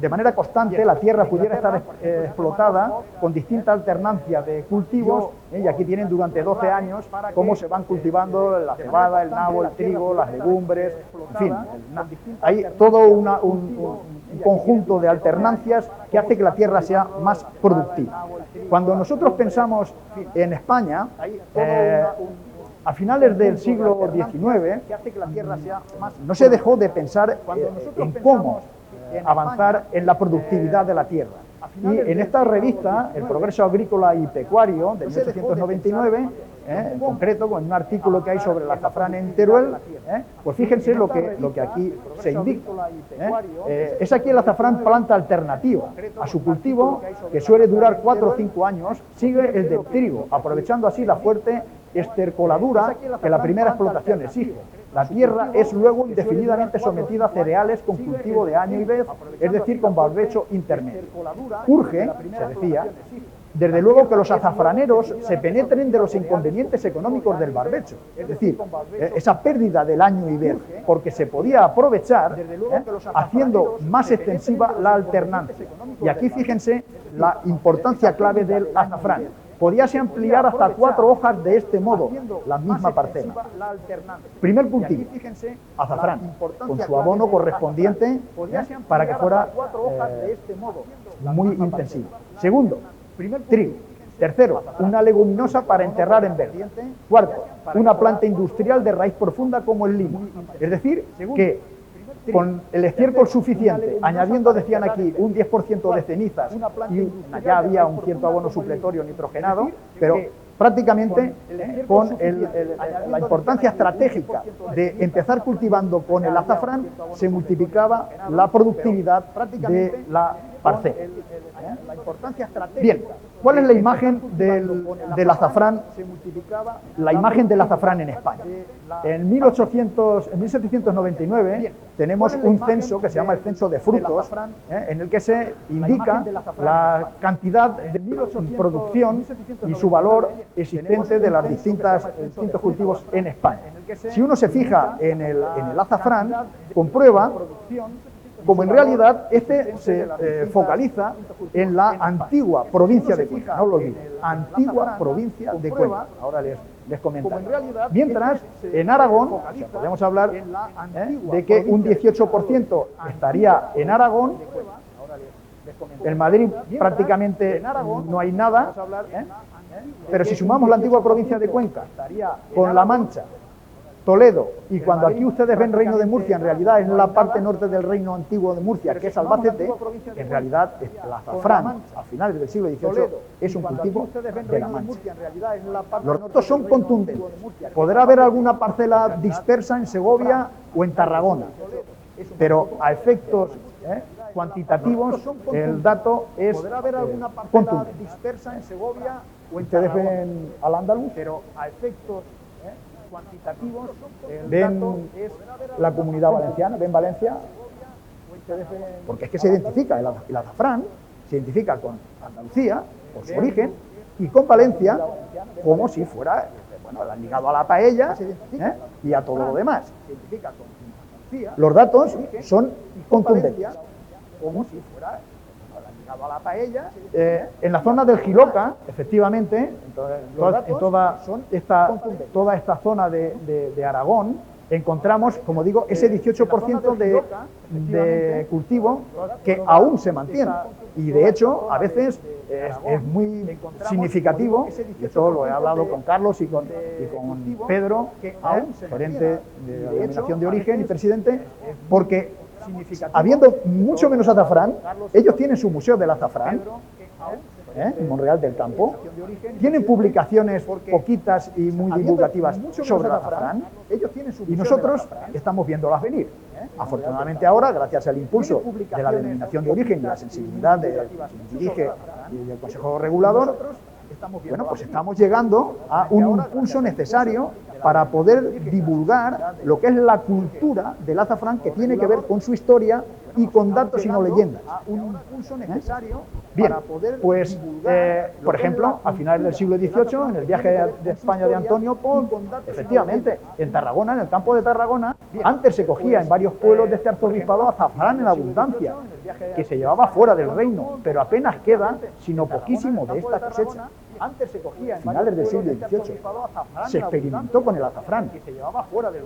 de manera constante la tierra pudiera estar explotada con distinta alternancia de cultivos, y aquí tienen durante 12 años cómo se van cultivando la cebada, el nabo, el trigo, las legumbres, en fin. Hay todo un conjunto de alternancias que hace que la tierra sea más productiva. Cuando nosotros pensamos en España, a finales del siglo XIX, no se dejó de pensar en cómo avanzar en la productividad de la tierra. Y en esta revista, El Progreso Agrícola y Pecuario, de 1899, en concreto, con un artículo que hay sobre el azafrán en Teruel, pues fíjense lo que aquí se indica. Es aquí el azafrán planta alternativa. A su cultivo, que suele durar 4 o 5 años, sigue el del trigo, aprovechando así la fuerte estercoladura que la primera explotación exige. La tierra es luego indefinidamente sometida a cereales con cultivo de año y vez, es decir, con barbecho intermedio. Urge, se decía, desde luego, que los azafraneros se penetren de los inconvenientes económicos del barbecho, es decir, esa pérdida del año y vez, porque se podía aprovechar haciendo más extensiva la alternancia. Y aquí fíjense la importancia clave del azafrán. Podíase ampliar hasta 4 hojas de este modo, la misma parcela. Primer cultivo, azafrán, con su abono correspondiente para que fuera muy intensivo. Segundo, trigo. Tercero, una leguminosa para enterrar en verde. Cuarto, una planta industrial de raíz profunda como el limo. Es decir, que con el estiércol suficiente, añadiendo, decían aquí, un 10% de cenizas, y ya había un cierto abono supletorio nitrogenado, pero prácticamente con la importancia estratégica de empezar cultivando con el azafrán, se multiplicaba la productividad de la parcela. Bien, ¿cuál es la imagen del azafrán? La imagen del azafrán en España. En 1799 tenemos un censo que se llama el censo de frutos, en el que se indica la cantidad de producción y su valor existente de los distintos cultivos en España. Si uno se fija en el azafrán, comprueba como en realidad este se focaliza en la antigua provincia de Cuenca, no lo olviden, antigua provincia de Cuenca. Ahora les comentaré. Mientras, en Aragón, podemos hablar de que un 18% estaría en Aragón. En Madrid prácticamente no hay nada, pero si sumamos la antigua provincia de Cuenca con La Mancha, Toledo, y cuando aquí ustedes ven Reino de Murcia, en realidad es la parte norte del Reino antiguo de Murcia, que es Albacete, en realidad el azafrán, a finales del siglo XVIII, es un cultivo de La Mancha. Los datos son contundentes. Podrá haber alguna parcela dispersa en Segovia o en Tarragona, pero a efectos cuantitativos el dato es contundente. Ustedes ven al andaluz, pero a efectos cuantitativos, ven la Comunidad Valenciana, ven Valencia, porque es que se identifica, el azafrán se identifica con Andalucía, por su origen, y con Valencia, como si fuera, ligado a la paella y a todo lo demás. Los datos son contundentes. Como si fuera ligado a la paella. En la zona del Jiloca, efectivamente, en toda esta zona de Aragón, encontramos, como digo, ese 18% de cultivo que aún se mantiene. Y de hecho, a veces es muy significativo, y esto lo he hablado con Carlos y con Pedro, gerente de la Denominación de Origen y presidente, porque habiendo mucho menos azafrán, ellos tienen su museo del azafrán, en Monreal del Campo, tienen publicaciones poquitas y muy divulgativas sobre el azafrán, y nosotros estamos viéndolas venir. Afortunadamente ahora, gracias al impulso de la Denominación de Origen y la sensibilidad de quien dirige y del Consejo Regulador, bueno, pues estamos llegando a un impulso necesario para poder divulgar lo que es la cultura del azafrán, que tiene que ver con su historia y con datos y no leyendas. Bien, pues, por ejemplo, a finales del siglo XVIII, en el viaje de España de Antonio Pons, efectivamente, en Tarragona, en el campo de Tarragona, antes se cogía en varios pueblos de este arzobispado azafrán en abundancia, que se llevaba fuera del reino, pero apenas queda, sino poquísimo de esta cosecha. Antes se cogía en finales del siglo XVIII, se experimentó con el azafrán,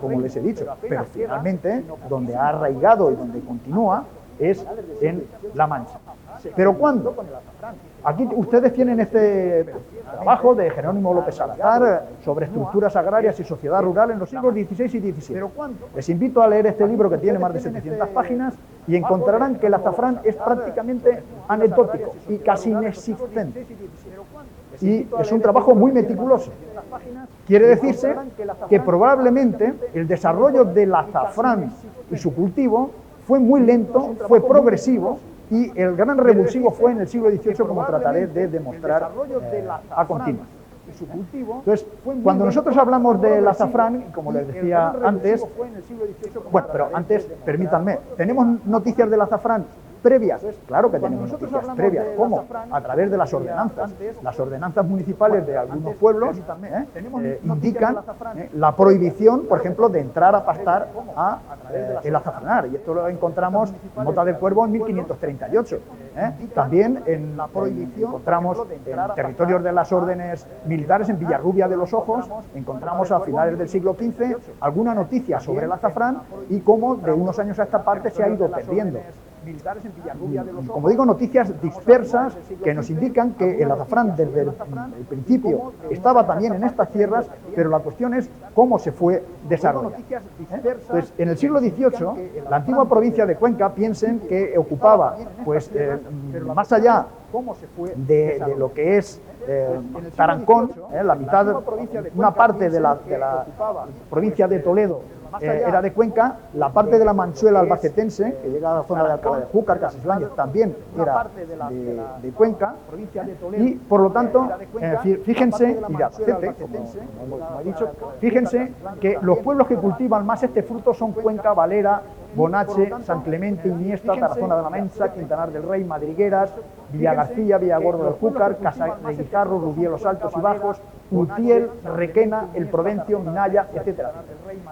como les he dicho, pero finalmente donde ha arraigado y donde continúa es en La Mancha. ¿Pero cuándo? Aquí ustedes tienen este trabajo de Jerónimo López Salazar sobre estructuras agrarias y sociedad rural en los siglos XVI y XVII. Les invito a leer este libro que tiene más de 700 páginas y encontrarán que el azafrán es prácticamente anecdótico y casi inexistente. Y es un trabajo muy meticuloso. Quiere decirse que probablemente el desarrollo del azafrán y su cultivo fue muy lento, fue progresivo, y el gran revulsivo fue en el siglo XVIII, como trataré de demostrar a continuación. Entonces, cuando nosotros hablamos del azafrán, como les decía antes, bueno, pero antes, permítanme, ¿tenemos noticias del azafrán previas? Claro que tenemos noticias previas. ¿Cómo? A través de las ordenanzas. Las ordenanzas municipales de algunos pueblos indican la prohibición, por ejemplo, de entrar a pastar el azafranar. Y esto lo encontramos en Mota del Cuervo en 1538. También en la prohibición encontramos en territorios de las órdenes militares, en Villarrubia de los Ojos, encontramos a finales del siglo XV alguna noticia sobre el azafrán y cómo de unos años a esta parte se ha ido perdiendo. Como digo, noticias dispersas que nos indican que el azafrán desde el principio estaba también en estas tierras, pero la cuestión es cómo se fue desarrollando. Pues en el siglo XVIII, la antigua provincia de Cuenca, piensen que ocupaba, pues, más allá de lo que es Tarancón, la mitad, una parte de la provincia de Toledo era de Cuenca, la parte de la Manchuela albacetense, que llega a la zona de Alcalá de Júcar, Casaslanges, también era de Cuenca, y por lo tanto, fíjense, y de Albacete, como he dicho, fíjense que los pueblos que cultivan más este fruto son Cuenca, Valera, Bonache, San Clemente, Iniesta, Tarazona de la Mensa, Quintanar del Rey, Madrigueras, Villagarcía, Villagordo del Júcar, Casa de Guijarro, Rubielos Altos y Bajos, Utiel, Requena, El Provencio, Minaya, etc.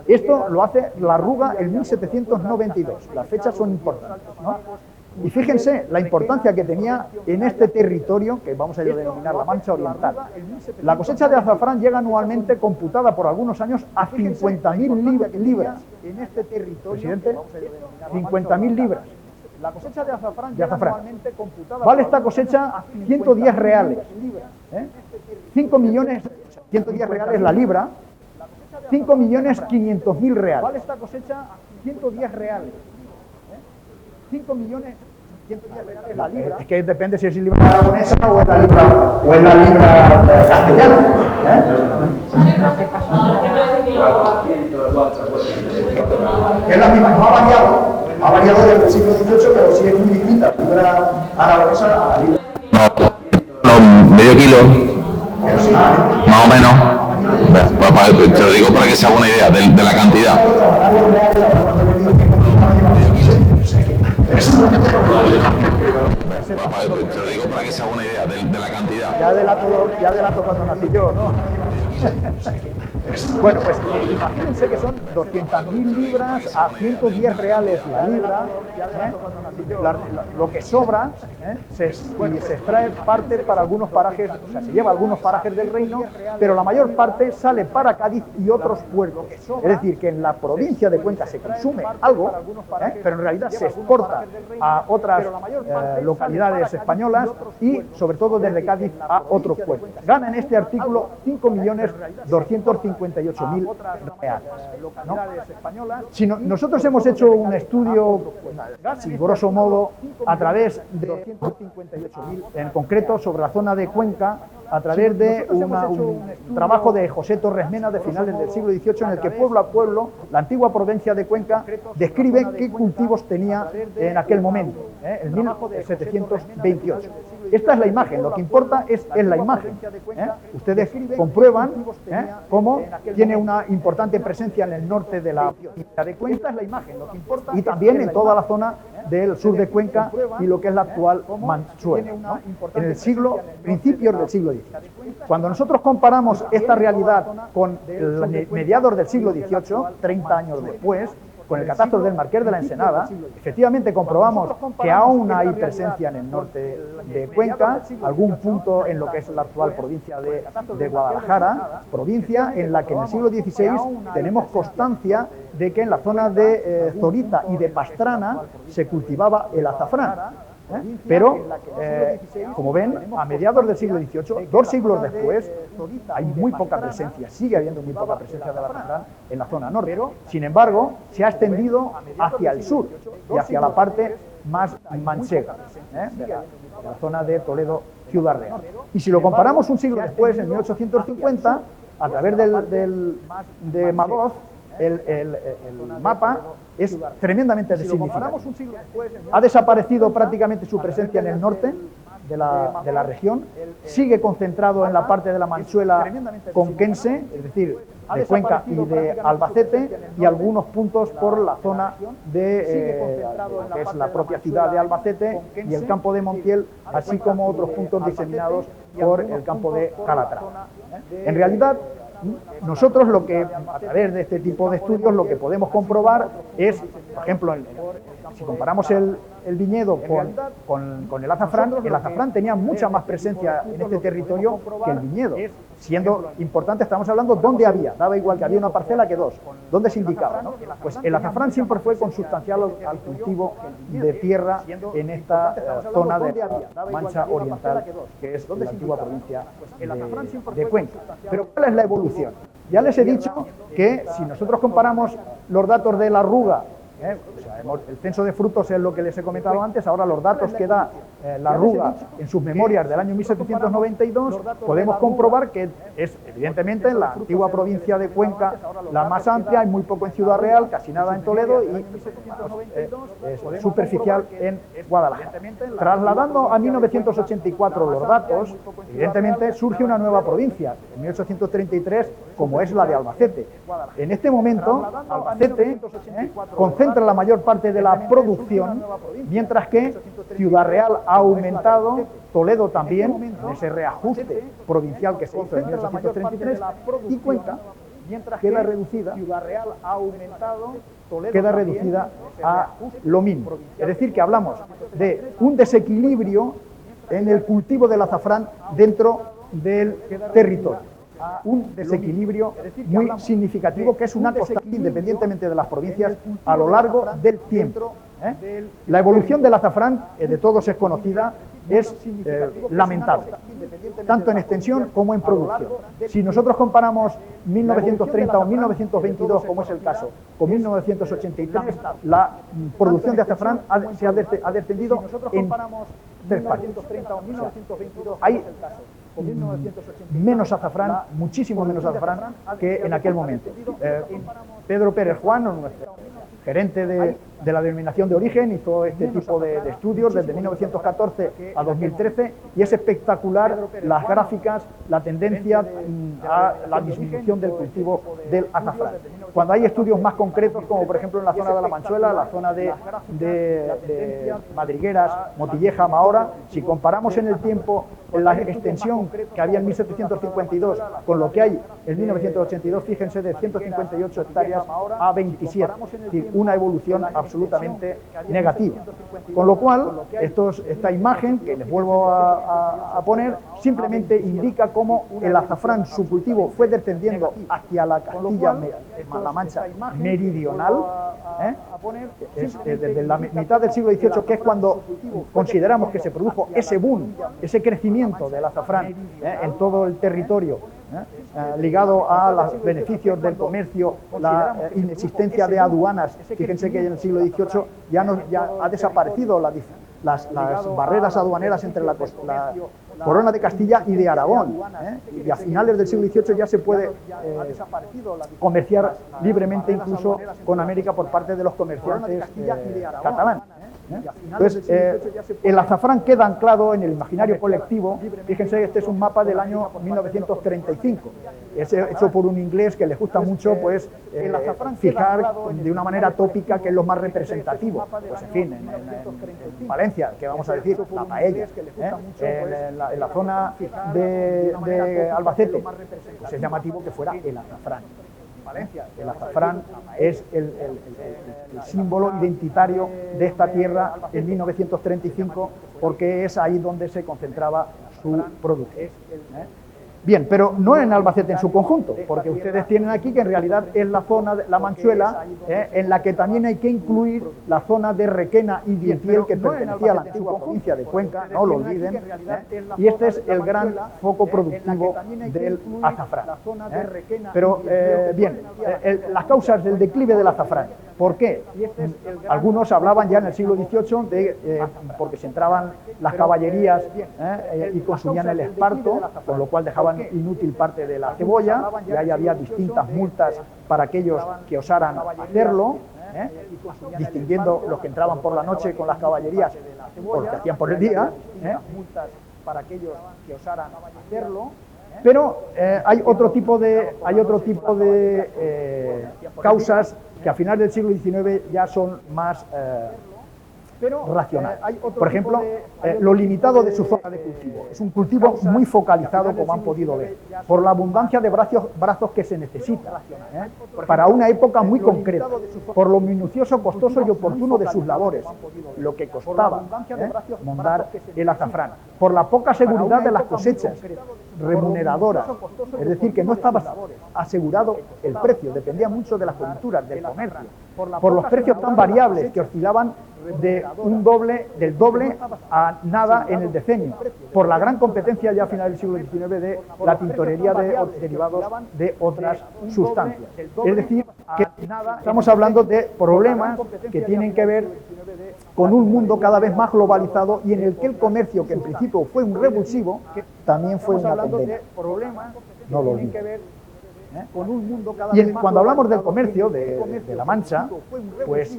Esto lo hace la Arruga en 1792. Las fechas son importantes, ¿no? Y fíjense la importancia que tenía en este territorio, que vamos a denominar la Mancha Oriental. La cosecha de azafrán llega anualmente, computada por algunos años, a 50.000 libras. En este territorio, presidente, 50.000 libras. La cosecha de azafrán anualmente computada. Vale esta cosecha 110 reales. 5 millones, 110 reales la libra, 5.500.000 reales. Vale esta cosecha 110 reales. 5 millones 110 reales la libra. Es que depende si es libra aragonesa o es la libra castellana. Es la misma, no ha variado desde el siglo XVIII, pero sí es muy distinta la libra aragonesa a la libra. No, medio kilo, más o menos. Te lo digo para que se haga una idea de la cantidad. Te lo digo para que se haga una idea de la cantidad. Ya delato cuando nací yo, ¿no? Bueno, pues imagínense que son 200.000 libras a 110 reales la libra, lo que sobra, se extrae parte para algunos parajes, o sea, se lleva a algunos parajes del reino, pero la mayor parte sale para Cádiz y otros puertos. Es decir, que en la provincia de Cuenca se consume algo, pero en realidad se exporta a otras localidades españolas y sobre todo desde Cádiz a otros puertos. Gana en este artículo 5.258.000 reales, ¿no? Si nosotros hemos hecho un estudio, sin grosso modo, a través de 258.000, en concreto sobre la zona de Cuenca, a través de un trabajo de José Torres Mena de finales del siglo XVIII, en el que pueblo a pueblo, la antigua provincia de Cuenca describe qué cultivos tenía en aquel momento, en 1728. Esta es la imagen, lo que importa es la imagen. Ustedes comprueban cómo tiene una importante presencia en el norte de la provincia de Cuenca, es la imagen, lo que importa, y también en toda la zona del sur de Cuenca y lo que es la actual Manchuela, ¿no? En el principios del siglo XVIII. Cuando nosotros comparamos esta realidad con mediados del siglo XVIII, 30 años después, con el catastro del Marqués de la Ensenada, efectivamente comprobamos que aún hay presencia en el norte de Cuenca, algún punto en lo que es la actual provincia de Guadalajara, provincia en la que en el siglo XVI tenemos constancia de que en la zona de Zorita y de Pastrana se cultivaba el azafrán. Pero, como ven, a mediados del siglo XVIII, 2 siglos después, hay muy poca presencia, sigue habiendo muy poca presencia del azafrán en la zona norte. Sin embargo, se ha extendido hacia el sur y hacia la parte más manchega, de la zona de Toledo, Ciudad Real. Y si lo comparamos un siglo después, en 1850, a través de Madoz, el mapa es tremendamente significativo. Ha desaparecido prácticamente su presencia en el norte de la región, sigue concentrado en la parte de la Manchuela conquense, es decir, de Cuenca y de Albacete, y algunos puntos por la zona de lo que es la propia ciudad de Albacete y el campo de Montiel, así como otros puntos diseminados por el campo de Calatrava. En realidad, nosotros lo que, a través de este tipo de estudios, lo que podemos comprobar es, por ejemplo, si comparamos el viñedo con el azafrán tenía mucha más presencia en este territorio que el viñedo. Siendo importante, estamos hablando dónde había, daba igual que había una parcela que 2, dónde se indicaba, ¿no? Pues el azafrán siempre fue consustancial al cultivo de tierra en esta zona de Mancha Oriental, que es la antigua provincia de Cuenca. Pero ¿cuál es la evolución? Ya les he dicho que si nosotros comparamos los datos de la arruga, o sea, el censo de frutos es lo que les he comentado antes, ahora los datos que da la arruga en sus memorias del año 1792, podemos comprobar que es evidentemente en la antigua provincia de Cuenca la más amplia, hay muy poco en Ciudad Real, casi nada en Toledo y es superficial en Guadalajara. Trasladando a 1984 los datos, evidentemente surge una nueva provincia, en 1833, como es la de Albacete. En este momento, Albacete concentra la mayor parte de la producción, mientras que Ciudad Real ha aumentado, Toledo también, en ese reajuste provincial que se hizo en 1833, y Cuenca queda reducida, queda reducida a lo mínimo. Es decir, que hablamos de un desequilibrio en el cultivo del azafrán dentro del territorio. Un desequilibrio muy significativo que es una constante independientemente de las provincias a lo largo del tiempo. La evolución del azafrán, de todos es conocida, es lamentable, tanto en extensión como en producción. Si nosotros comparamos 1930 o 1922, como es el caso, con 1983, la producción de azafrán ha descendido en 3 partes. Hay menos azafrán, muchísimo menos azafrán que en aquel momento. Pedro Pérez Juan, nuestro gerente de la denominación de origen, hizo este tipo de estudios desde 1914 a 2013 y es espectacular las gráficas, la tendencia a la disminución del cultivo del azafrán. cuando hay estudios más concretos, como por ejemplo en la zona de la Manchuela, la zona de Madrigueras, Motilleja, Mahora, si comparamos en el tiempo la extensión que había en 1752 con lo que hay en 1982, fíjense, de 158 hectáreas a 27, es decir, una evolución absolutamente negativa. Con lo cual, esta imagen que les vuelvo a poner, simplemente indica cómo el azafrán, su cultivo, fue descendiendo hacia la Castilla-La Mancha meridional, desde la mitad del siglo XVIII, que es cuando consideramos que se produjo ese boom, ese crecimiento del azafrán en todo el territorio, ligado a los beneficios del comercio, la inexistencia de aduanas. Fíjense que en el siglo XVIII ya ha desaparecido las barreras aduaneras entre la Corona de Castilla y de Aragón, y a finales del siglo XVIII ya se puede comerciar libremente incluso con América por parte de los comerciantes catalanes. Entonces, el azafrán queda anclado en el imaginario colectivo. Fíjense, este es un mapa del año 1935, es hecho por un inglés que les gusta mucho pues fijar de una manera tópica que es lo más representativo. Pues en fin, en Valencia, que vamos a decir, la paella, en la zona de Albacete, pues es llamativo que fuera el azafrán. El azafrán es el símbolo identitario de esta tierra en 1935, porque es ahí donde se concentraba su producción. Bien, pero no en Albacete en su conjunto, porque ustedes tienen aquí que en realidad es la zona de la Manchuela, en la que también hay que incluir la zona de Requena y Dientiel, que pertenecía a la antigua provincia de Cuenca, no lo olviden, y este es el gran foco productivo del azafrán. Pero bien, las causas del declive del azafrán. ¿Por qué? Algunos hablaban ya en el siglo XVIII porque se entraban las caballerías y consumían el esparto, con lo cual dejaban inútil parte de la cebolla, y ahí había distintas multas para aquellos que osaran hacerlo, distinguiendo los que entraban por la noche con las caballerías por lo que hacían por el día, para aquellos que osaran hacerlo. Pero hay otro tipo de causas que a finales del siglo XIX ya son más racionales. Por ejemplo, lo limitado de su zona de cultivo. Es un cultivo muy focalizado, como han podido ver, por la abundancia de brazos que se necesita para una época muy concreta, por lo minucioso, costoso y oportuno de sus labores, lo que costaba mondar el azafrán, por la poca seguridad de las cosechas remuneradoras, es decir, que no estaba asegurado el precio, dependía mucho de las coyunturas, del comercio, por los precios tan variables que oscilaban del doble a nada en el decenio, por la gran competencia ya a finales del siglo XIX de la tintorería de derivados de otras sustancias. Es decir, que estamos hablando de problemas que tienen que ver con un mundo cada vez más globalizado y en el que el comercio, que en principio fue un revulsivo, también fue una condena. No lo olviden. Y cuando hablamos del comercio de La Mancha, pues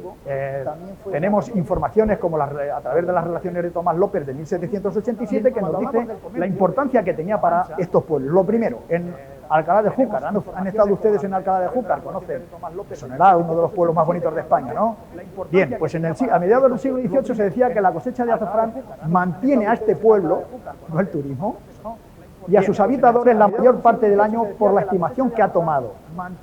tenemos informaciones como a través de las relaciones de Tomás López de 1787 que nos dice la importancia que tenía para estos pueblos. Lo primero, en Alcalá de Júcar, han estado ustedes en Alcalá de Júcar, conocen, sonará uno de los pueblos más bonitos de España, ¿no? Bien, pues a mediados del siglo XVIII se decía que la cosecha de azafrán mantiene a este pueblo, no el turismo, y a sus habitadores la mayor parte del año por la estimación que ha tomado.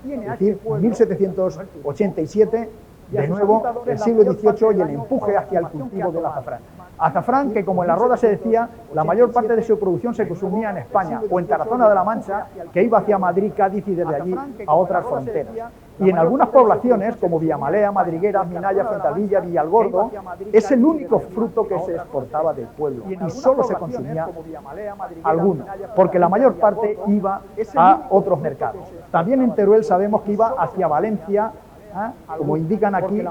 Es decir, 1787, de nuevo, el siglo XVIII y el empuje hacia el cultivo del azafrán. Azafrán que, como en la Roda se decía, la mayor parte de su producción se consumía en España o en Tarazona de la Mancha, que iba hacia Madrid, Cádiz y desde allí a otras fronteras. Y en algunas poblaciones, como Villamalea, Madrigueras, Minaya, Fuentalvilla, Villalgordo, es el único fruto que se exportaba del pueblo y solo se consumía alguno, porque la mayor parte iba a otros mercados. También en Teruel sabemos que iba hacia Valencia, como indican aquí,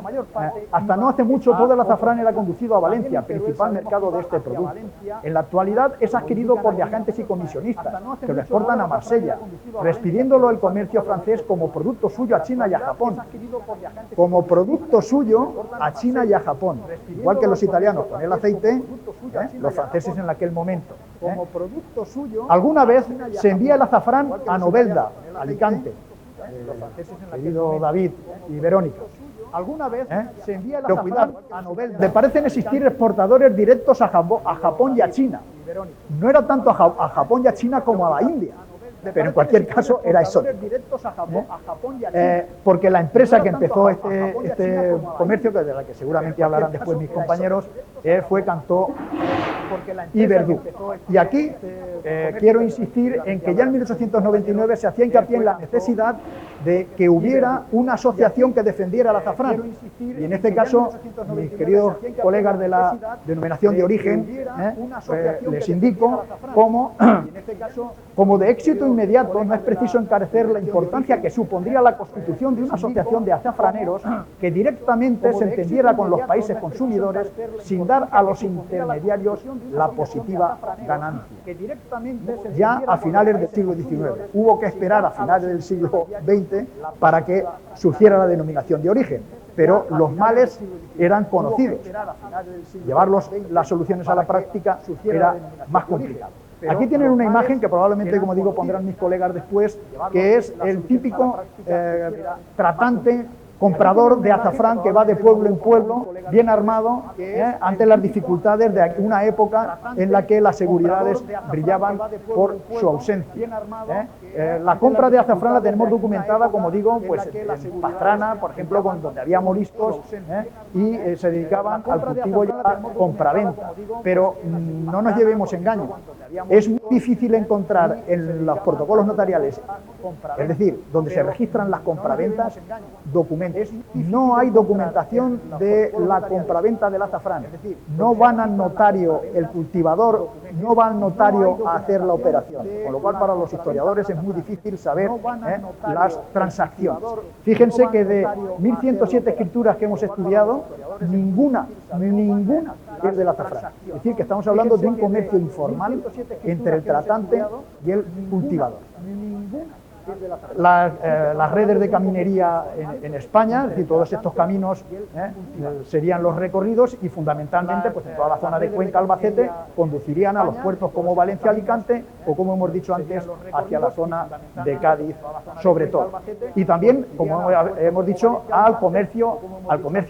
hasta no hace mucho todo el azafrán era conducido a Valencia, principal mercado de este producto. En la actualidad es adquirido por viajantes y comisionistas, que lo exportan a Marsella, despidiéndolo el comercio francés como producto suyo a China y a Japón. Como producto suyo a China y a Japón. Igual que los italianos con el aceite, los franceses en aquel momento. Alguna vez se envía el azafrán a Novelda, Alicante, querido David y Verónica. ¿Alguna vez se envía el azafrán a Nobel? Le parecen existir exportadores directos a Japón y a China. No era tanto a Japón y a China como a la India, pero en cualquier caso era eso. Porque la empresa que empezó este comercio, de la que seguramente hablarán después mis compañeros, fue Cantó y Verdú. Y aquí quiero insistir en que ya en 1899 se hacía hincapié en la necesidad de que hubiera una asociación que defendiera el azafrán. Y en este caso, mis queridos colegas de la denominación de origen, les indico como de éxito inmediato no es preciso encarecer la importancia que supondría la constitución de una asociación de azafraneros que directamente se entendiera con los países consumidores sin dar a los intermediarios la positiva ganancia. Ya a finales del siglo XIX. Hubo que esperar a finales del siglo XX para que surgiera la denominación de origen, pero los males eran conocidos. Llevar las soluciones a la práctica era más complicado. Aquí tienen una imagen que probablemente, como digo, pondrán mis colegas después, que es el típico tratante, comprador de azafrán que va de pueblo en pueblo, bien armado, ante las dificultades de una época en la que las seguridades brillaban por su ausencia. La compra de azafrán la tenemos documentada, como digo, pues en Pastrana, por ejemplo, donde había moriscos y se dedicaban al cultivo y a la compraventa. Pero no nos llevemos engaño. Es muy difícil encontrar en los protocolos notariales, es decir, donde se registran las compraventas, documentos. No hay documentación de la compraventa del azafrán. No van al notario el cultivador, no va al notario a hacer la operación. Con lo cual, para los historiadores es muy difícil saber las transacciones. Fíjense que de 1107 escrituras que hemos estudiado, ninguna es del azafrán. Es decir, que estamos hablando de un comercio informal entre el tratante y el cultivador. Las redes de caminería en España, es decir, todos estos caminos serían los recorridos y fundamentalmente pues en toda la zona de Cuenca, Albacete, conducirían a los puertos como Valencia, Alicante o, como hemos dicho antes, hacia la zona de Cádiz sobre todo. Y también, como hemos dicho, al comercio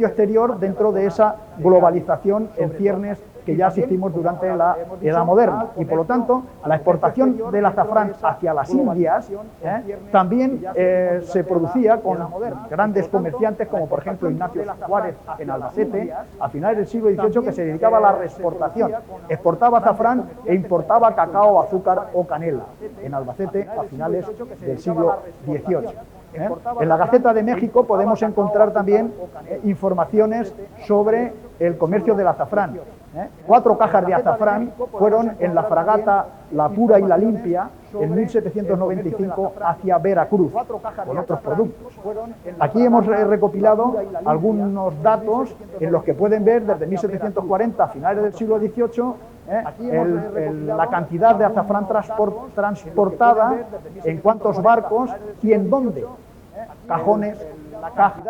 exterior dentro de esa globalización en ciernes que ya asistimos durante la Edad Moderna. Y por lo tanto, la exportación del azafrán hacia las Indias también se producía con grandes comerciantes, como por ejemplo Ignacio Juárez en Albacete, a finales del siglo XVIII, que se dedicaba a la reexportación. Exportaba azafrán e importaba cacao, azúcar o canela en Albacete a finales del siglo XVIII. En la Gaceta de México podemos encontrar también informaciones sobre el comercio del azafrán. 4 cajas de azafrán fueron en la fragata La Pura y la Limpia en 1795 hacia Veracruz, con otros productos. Aquí hemos recopilado algunos datos en los que pueden ver desde 1740 a finales del siglo XVIII la cantidad de azafrán transportada, en cuántos barcos y en dónde. Cajones, cajas,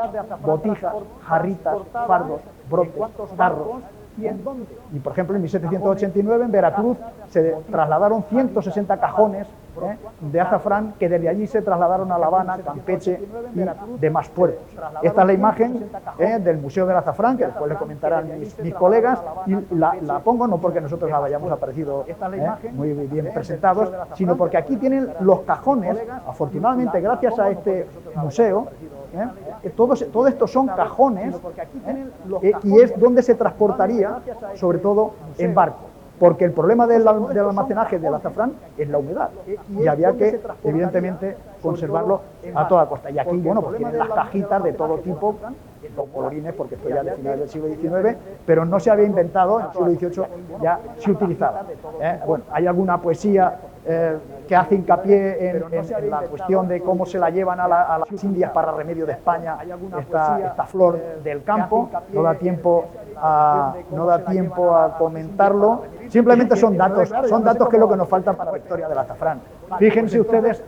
botijas, jarritas, fardos, brotes, tarros. Y por ejemplo en 1789 en Veracruz se trasladaron 160 cajones de azafrán que desde allí se trasladaron a La Habana, Campeche y demás puertos. Esta es la imagen del Museo del Azafrán, que después les comentarán mis colegas, y la pongo no porque nosotros la hayamos aparecido muy bien presentados, sino porque aquí tienen los cajones, afortunadamente gracias a este museo, todo esto son cajones y es donde se transportaría, sobre todo en barco, porque el problema del almacenaje del azafrán es la humedad y había que, evidentemente, conservarlo a toda costa. Y aquí, bueno, pues tienen las cajitas de todo tipo, con colorines, porque esto ya de finales del siglo XIX, pero no se había inventado, en el siglo XVIII ya se utilizaba. Bueno, hay alguna poesía que hace hincapié en la cuestión de cómo se la llevan a las Indias para remedio de España esta flor del campo. No da tiempo a comentarlo. Simplemente son datos que es lo que nos falta para la historia del azafrán. Fíjense ustedes,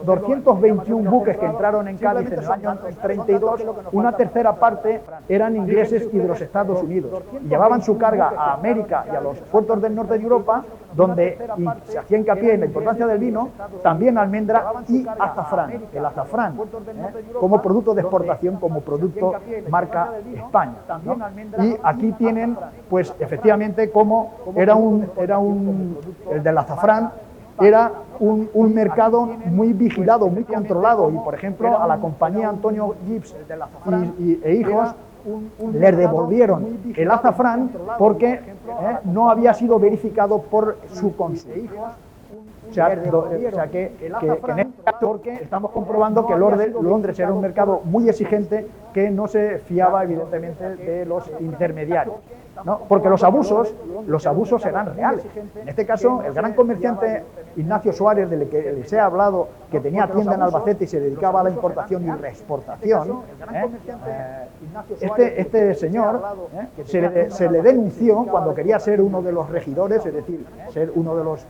221 buques que entraron en Cádiz en el año 32, una tercera parte eran ingleses y de los Estados Unidos. Y llevaban su carga a América y a los puertos del norte de Europa, donde se hacía hincapié en la importancia del vino, también almendra y azafrán. El azafrán, como producto de exportación, como producto marca España, ¿no? Y aquí tienen, pues efectivamente, como el del azafrán era un mercado muy vigilado, muy controlado, y por ejemplo a la compañía Antonio Gibbs e hijos les devolvieron el azafrán porque no había sido verificado por su consumo. O sea que en este caso estamos comprobando que Londres era un mercado muy exigente que no se fiaba evidentemente de los intermediarios, ¿no? Porque los abusos eran reales. En este caso, el gran comerciante Ignacio Suárez, del que les he hablado, que tenía tienda en Albacete y se dedicaba a la importación y reexportación, este señor se le denunció cuando quería ser uno de los regidores, es decir, ser uno de los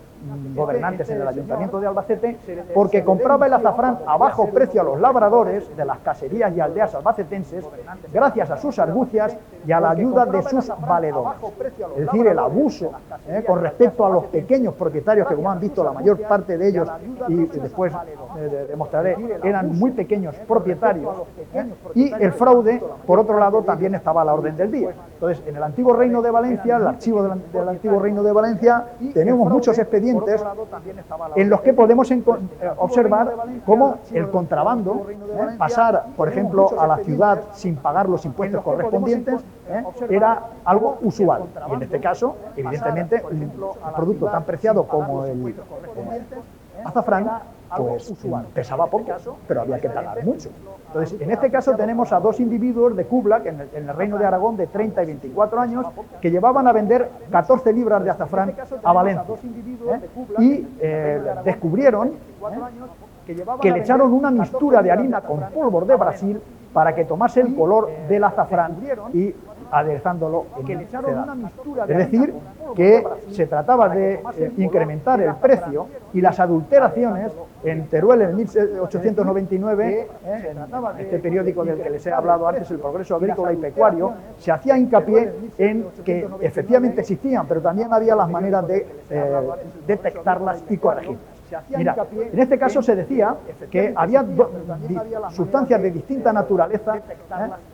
gobernantes en el Ayuntamiento de Albacete, porque compraba el azafrán a bajo precio a los labradores de las caserías y aldeas albacetenses, gracias a sus argucias y a la ayuda de sus valedores. Es decir, el abuso con respecto a los pequeños propietarios, que como han visto la mayor parte de ellos, y después demostraré, eran muy pequeños propietarios, y el fraude, por otro lado, también estaba a la orden del día. Entonces, en el antiguo Reino de Valencia, el archivo del antiguo Reino de Valencia, tenemos muchos expedientes en los que podemos observar cómo el contrabando, pasar, por ejemplo, a la ciudad sin pagar los impuestos correspondientes, era algo usual. Y en este caso, evidentemente, un producto tan preciado como el azafrán, pues pesaba poco, pero había que pagar mucho. Entonces, en este caso tenemos a dos individuos de Kublac, en el Reino de Aragón, de 30 y 24 años, que llevaban a vender 14 libras de azafrán a Valencia. Y descubrieron que le echaron una mixtura de harina con polvos de Brasil para que tomase el color del azafrán y aderezándolo en cebada. Es decir, que se trataba de incrementar el precio, y las adulteraciones en Teruel en 1899, en este periódico del que les he hablado antes, El Progreso Agrícola y Pecuario, se hacía hincapié en que efectivamente existían, pero también había las maneras de detectarlas y corregirlas. Mira, en este caso se decía que había sustancias de distinta naturaleza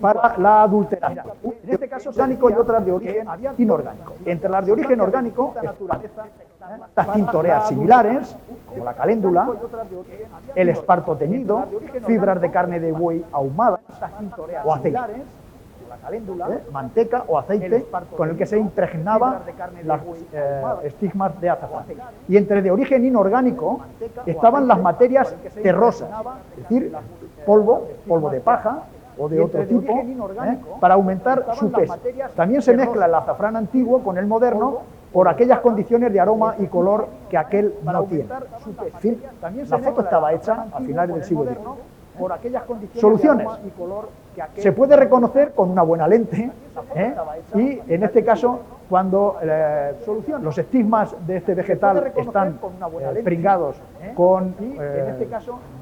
para la adulteración. En este caso orgánico y otras de origen inorgánico. Entre las de origen orgánico, las tintoreas similares, como la caléndula, el esparto teñido, fibras de carne de buey ahumadas o aceite. Manteca o aceite con el que se impregnaba las estigmas de azafrán. Y entre de origen inorgánico estaban las materias terrosas, es decir, polvo de paja o de otro tipo, para aumentar su peso. También se mezcla el azafrán antiguo con el moderno por aquellas condiciones de aroma y color que aquel no tiene. En fin, la foto estaba hecha a finales del siglo XIX. Soluciones. Se puede reconocer con una buena lente, y en este caso, cuando los estigmas de este vegetal están pringados con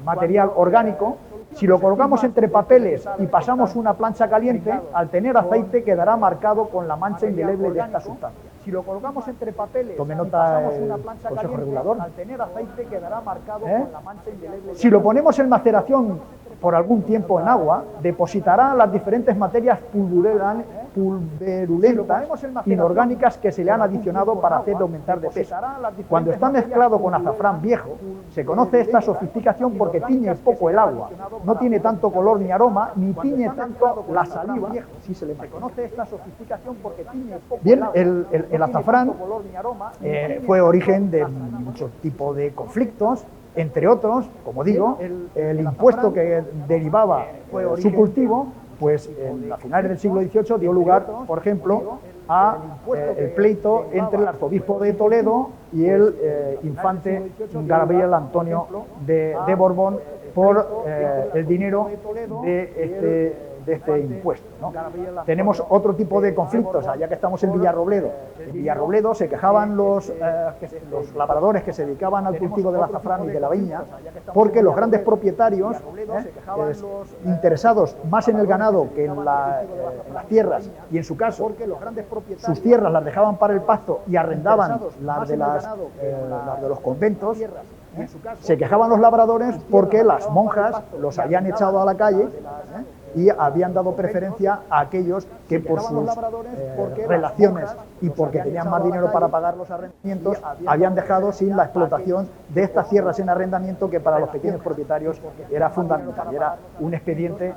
material orgánico, si lo colocamos entre papeles y pasamos una plancha caliente, al tener aceite quedará marcado con la mancha indeleble de esta sustancia. Si lo colocamos entre papeles, tome nota el Consejo Regulador, al tener aceite quedará marcado con la mancha indeleble. Si lo ponemos en maceración por algún tiempo en agua, depositará las diferentes materias pulverulentas inorgánicas que se le han adicionado para hacerlo aumentar de peso. Cuando está mezclado con azafrán viejo, se conoce esta sofisticación porque tiñe poco el agua, no tiene tanto color ni aroma, ni tiñe tanto la saliva. Si se le conoce esta sofisticación porque tiñe poco el agua. Bien, el azafrán fue origen de muchos tipos de conflictos. Entre otros, como digo, el impuesto que derivaba su cultivo, pues a finales del siglo XVIII dio lugar, por ejemplo, a el pleito entre el arzobispo de Toledo y el infante Gabriel Antonio de Borbón por el dinero de este este impuesto, ¿no? Tenemos otro tipo de conflictos, ya que estamos en Villarrobledo. En Villarrobledo se quejaban los labradores que se dedicaban al cultivo del azafrán y de la viña, porque los grandes propietarios, interesados más en el ganado que en las tierras, y en su caso, sus tierras las dejaban para el pasto y arrendaban las de los conventos, se quejaban los labradores porque las monjas los habían echado a la calle y habían dado preferencia a aquellos que por sus relaciones y porque tenían más dinero para pagar los arrendamientos habían dejado sin la explotación de estas tierras en arrendamiento, que para los pequeños propietarios era fundamental, era un expediente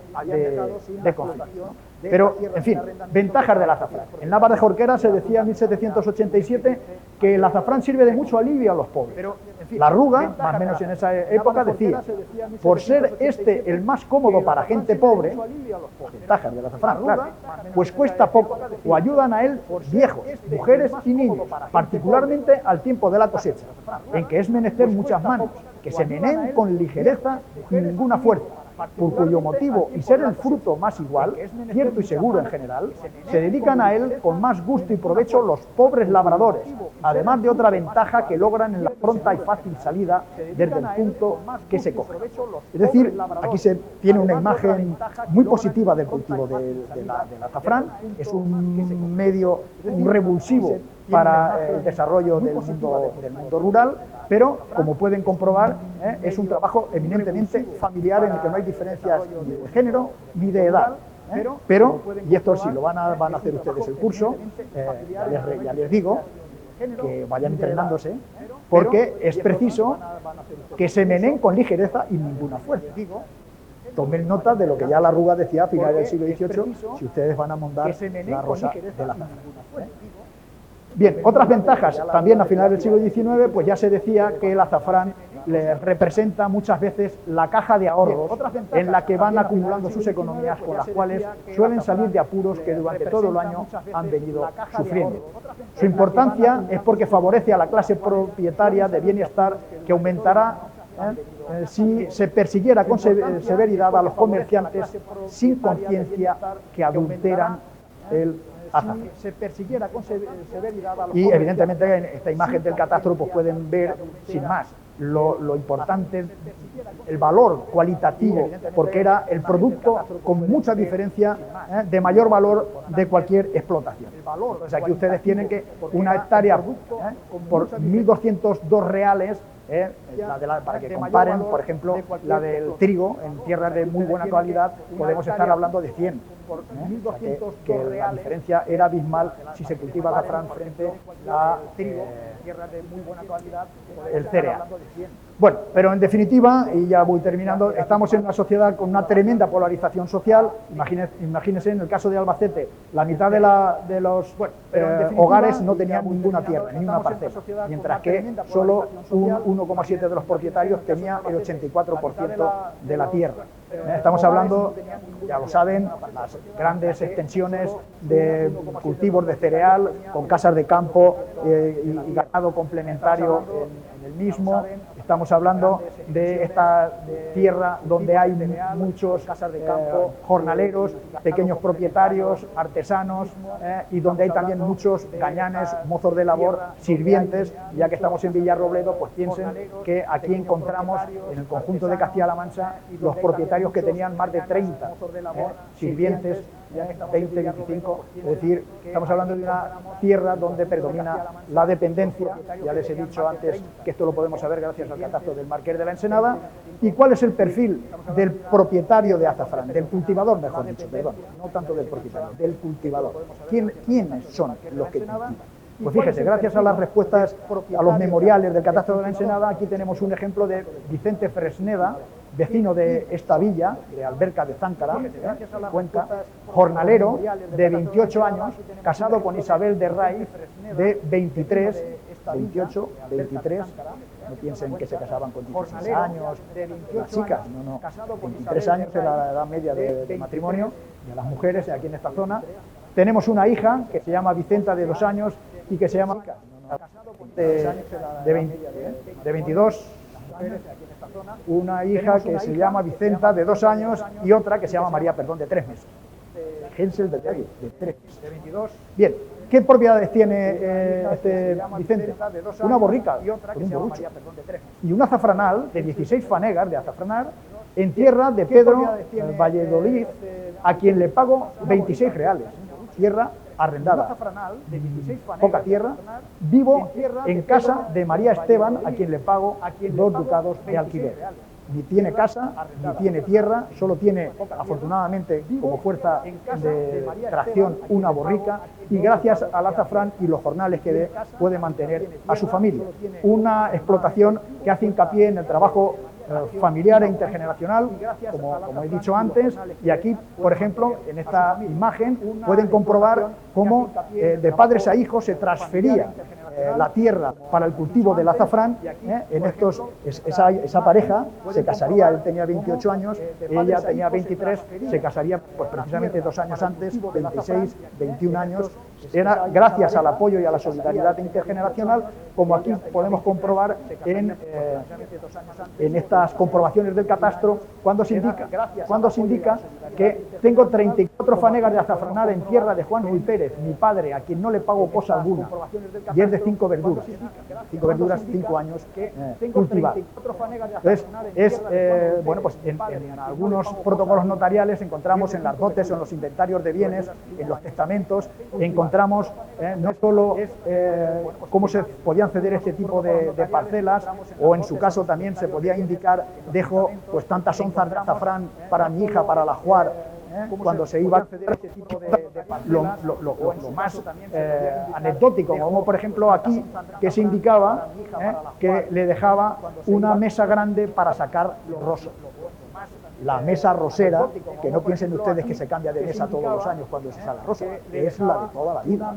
de conflicto. Pero, en fin, ventajas del azafrán. En Navas de Jorquera se decía en 1787 que el azafrán sirve de mucho alivio a los pobres. La Arruga, más o menos en esa época, decía, por ser este el más cómodo para gente pobre, ventajas del azafrán, claro, pues cuesta poco, o ayudan a él viejos, mujeres y niños, particularmente al tiempo de la cosecha, en que es menester muchas manos, que se meneen con ligereza y ninguna fuerza, por cuyo motivo, y ser el fruto más igual, cierto y seguro en general, se dedican a él con más gusto y provecho los pobres labradores, además de otra ventaja que logran en la pronta y fácil salida desde el punto que se coge. Es decir, aquí se tiene una imagen muy positiva del cultivo del azafrán, es un medio, un revulsivo para el desarrollo del mundo rural, pero, como pueden comprobar, es un trabajo eminentemente familiar en el que no hay diferencias ni de género ni de edad. Pero, y esto sí lo van a hacer ustedes el curso, ya les digo, que vayan entrenándose, porque es preciso que se meneen con ligereza y ninguna fuerza. Tomen nota de lo que ya la Arruga decía a finales del siglo XVIII, si ustedes van a montar la rosa del azafrán. Bien, otras ventajas, también a finales del siglo XIX, pues ya se decía que el azafrán le representa muchas veces la caja de ahorros en la que van acumulando sus economías, con las cuales suelen salir de apuros que durante todo el año han venido sufriendo. Su importancia es porque favorece a la clase propietaria de bienestar, que aumentará si se persiguiera con severidad a los comerciantes sin conciencia que adulteran el azafrán. Y evidentemente en esta imagen del catastro pues pueden ver sin más lo importante, el valor cualitativo, porque era el producto con mucha diferencia de mayor valor de cualquier explotación. Entonces aquí ustedes tienen que una hectárea por 1.202 reales, para que comparen, por ejemplo, la del trigo en tierras de muy buena calidad, podemos estar hablando de 100. Que la diferencia era abismal si se cultiva azafrán frente a trigo, tierras de muy buena calidad, el cereal. Bueno, pero en definitiva, y ya voy terminando, estamos en una sociedad con una tremenda polarización social. Imagínense, en el caso de Albacete, la mitad de los hogares no tenían ninguna tierra, ni una parcela, mientras que solo un 1,7 de los propietarios tenía el 84% de la tierra. Estamos hablando, ya lo saben, las grandes extensiones de cultivos de cereal, con casas de campo y ganado complementario en el mismo. Estamos hablando de esta tierra donde hay muchos jornaleros, pequeños propietarios, artesanos, y donde hay también muchos gañanes, mozos de labor, sirvientes. Ya que estamos en Villarrobledo, pues piensen que aquí encontramos en el conjunto de Castilla-La Mancha los propietarios que tenían más de 30 sirvientes, 20, 25, es decir, estamos hablando de una tierra donde predomina la dependencia. Ya les he dicho antes que esto lo podemos saber gracias al catastro del Marqués de la Ensenada. ¿Y cuál es el perfil del propietario de azafrán, del cultivador, mejor dicho, perdón, no tanto del propietario, del cultivador? ¿Quiénes son los que cultivan? Pues fíjese, gracias a las respuestas a los memoriales del catastro de la Ensenada, aquí tenemos un ejemplo de Vicente Fresneda, vecino de esta villa, de Alberca de Záncara, Cuenca, jornalero de 28 años, casado con Isabel de Raiz, de 23, 28, 23, no piensen que se casaban con 16 años las chicas, no, 23 años era la edad media de matrimonio de las mujeres aquí en esta zona. Tenemos una hija que se llama Vicenta, de 2 años, y que se llama de 22, una hija que se llama Vicenta, de 2 años, y otra que se llama María Perdón, de 3 meses. Hensel de 3 meses. Bien, ¿qué propiedades tiene este Vicente? Una borrica, con un borrucho, y un azafranal de 16 fanegas de azafranar en tierra de Pedro Valladolid, a quien le pago 26 reales, tierra arrendada, poca tierra. Vivo en casa de María Esteban, a quien le pago 2 ducados de alquiler. Ni tiene casa, ni tiene tierra, solo tiene, afortunadamente, como fuerza de tracción, una borrica, y gracias al azafrán y los jornales que dé, puede mantener a su familia. Una explotación que hace hincapié en el trabajo familiar e intergeneracional, como he dicho antes, y aquí, por ejemplo, en esta imagen, pueden comprobar cómo de padres a hijos se transfería la tierra para el cultivo del azafrán. En estos, esa pareja se casaría, él tenía 28 años, ella tenía 23, se casaría pues precisamente 2 años antes, 26, 21 años. Era gracias al apoyo y a la solidaridad intergeneracional, como aquí podemos comprobar en estas comprobaciones del catastro, cuando se indica que tengo 34 fanegas de azafranar en tierra de Juan Ruiz Pérez, mi padre, a quien no le pago cosa alguna, y es de 5 verduras, 5 años cultivadas. Entonces, bueno, pues en algunos protocolos notariales encontramos en las dotes o en los inventarios de bienes, en los testamentos, encontramos no solo cómo se podían ceder este tipo de parcelas, o en su caso también se podía indicar, dejo pues tantas onzas de azafrán para mi hija, para la Juar, cuando se iba a ceder este tipo lo más anecdótico, como por ejemplo aquí, que se indicaba que le dejaba una mesa grande para sacar rosas. La mesa rosera, que no piensen ustedes que se cambia de mesa todos los años cuando se saca rosa, es la de toda la vida. La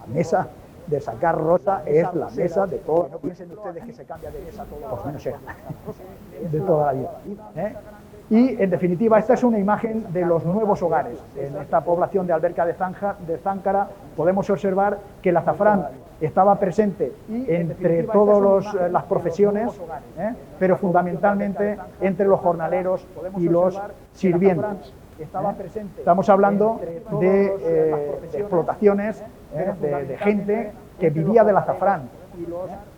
mesa de sacar rosa es la mesa de toda la vida. No piensen ustedes que se cambia de mesa todos los años, de toda la vida. Y, en definitiva, esta es una imagen de los nuevos hogares. En esta población de Alberca de Záncara podemos observar que el azafrán estaba presente entre todas las profesiones, pero fundamentalmente entre los jornaleros y los sirvientes. Estamos hablando de explotaciones, de gente que vivía del azafrán,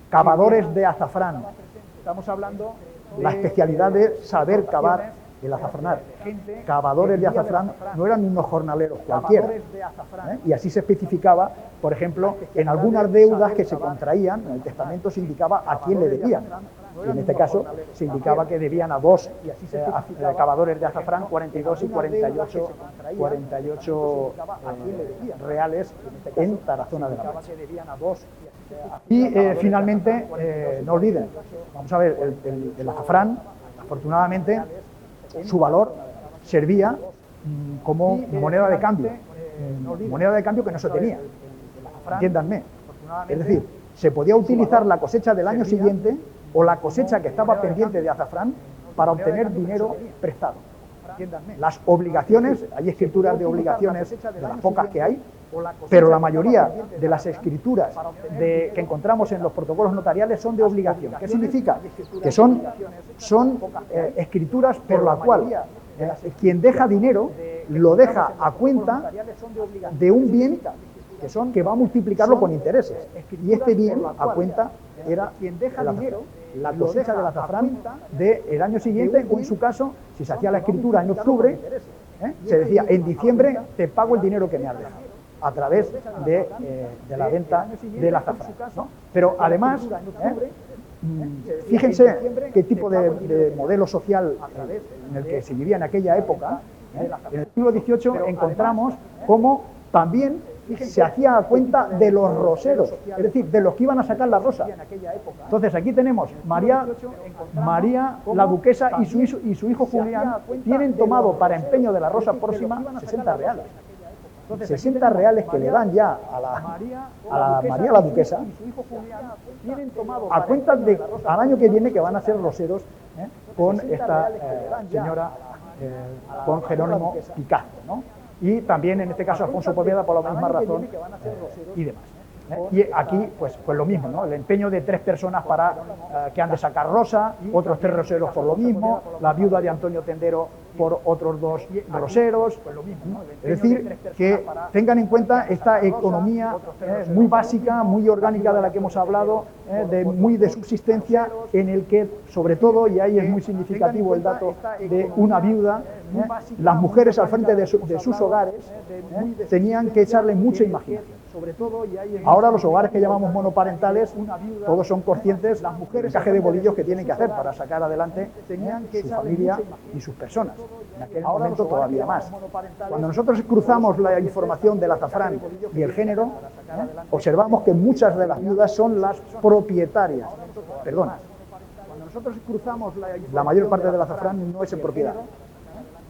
cavadores de azafrán. Estamos hablando de la especialidad de saber cavar el azafranar. Cavadores de azafrán no eran unos jornaleros cualquiera. Y así se especificaba, por ejemplo, en algunas deudas que se contraían, en el testamento se indicaba a quién le debían. Y en este caso se indicaba que debían a 2 cavadores de azafrán, 42 y 48 reales en Tarazona de la Mancha. Y finalmente, no olviden, vamos a ver, el azafrán, afortunadamente, su valor servía como moneda de cambio que no se tenía, entiéndanme. Es decir, se podía utilizar la cosecha del año siguiente o la cosecha que estaba pendiente de azafrán para obtener dinero prestado. Las obligaciones, hay escrituras de obligaciones, de las pocas que hay, pero la mayoría de las escrituras que encontramos en los protocolos notariales son de obligación. ¿Qué significa? Que son escrituras por la cual quien deja dinero lo deja a cuenta de un bien que va a multiplicarlo con intereses. Y este bien a cuenta era la cosecha del azafrán del año siguiente, o en su caso, si se hacía la escritura en octubre, se decía, en diciembre te pago el dinero que me has dejado, a través de la venta del azafrán, ¿no? Pero además, fíjense qué tipo de modelo social en el que se vivía en aquella época. En el siglo XVIII encontramos cómo también se hacía a cuenta de los roseros, es decir, de los que iban a sacar la rosa. Entonces aquí tenemos María la duquesa y su hijo Julián tienen tomado para empeño de la rosa próxima 60 reales. 60 reales que le dan ya a la María la duquesa, a cuenta de al año que viene que van a ser roseros con esta señora, con Jerónimo Picazo, ¿no? Y también en este caso Alfonso Poveda por la misma razón y demás. Y aquí, pues lo mismo, ¿no? El empeño de 3 personas para que han de sacar rosa, otros 3 roseros por lo mismo, la viuda de Antonio Tendero por otros 2 roseros. Es decir, que tengan en cuenta esta economía muy básica, muy orgánica de la que hemos hablado, muy de subsistencia, en el que, sobre todo, y ahí es muy significativo el dato de una viuda, las mujeres al frente de sus hogares tenían que echarle mucha imaginación. Ahora los hogares que llamamos monoparentales, todos son conscientes del encaje de bolillos que tienen que hacer para sacar adelante su familia y sus personas. En aquel momento todavía más. Cuando nosotros cruzamos la información del azafrán y el género, observamos que muchas de las viudas son las propietarias. Perdona. Cuando nosotros cruzamos la mayor parte del azafrán no es en propiedad.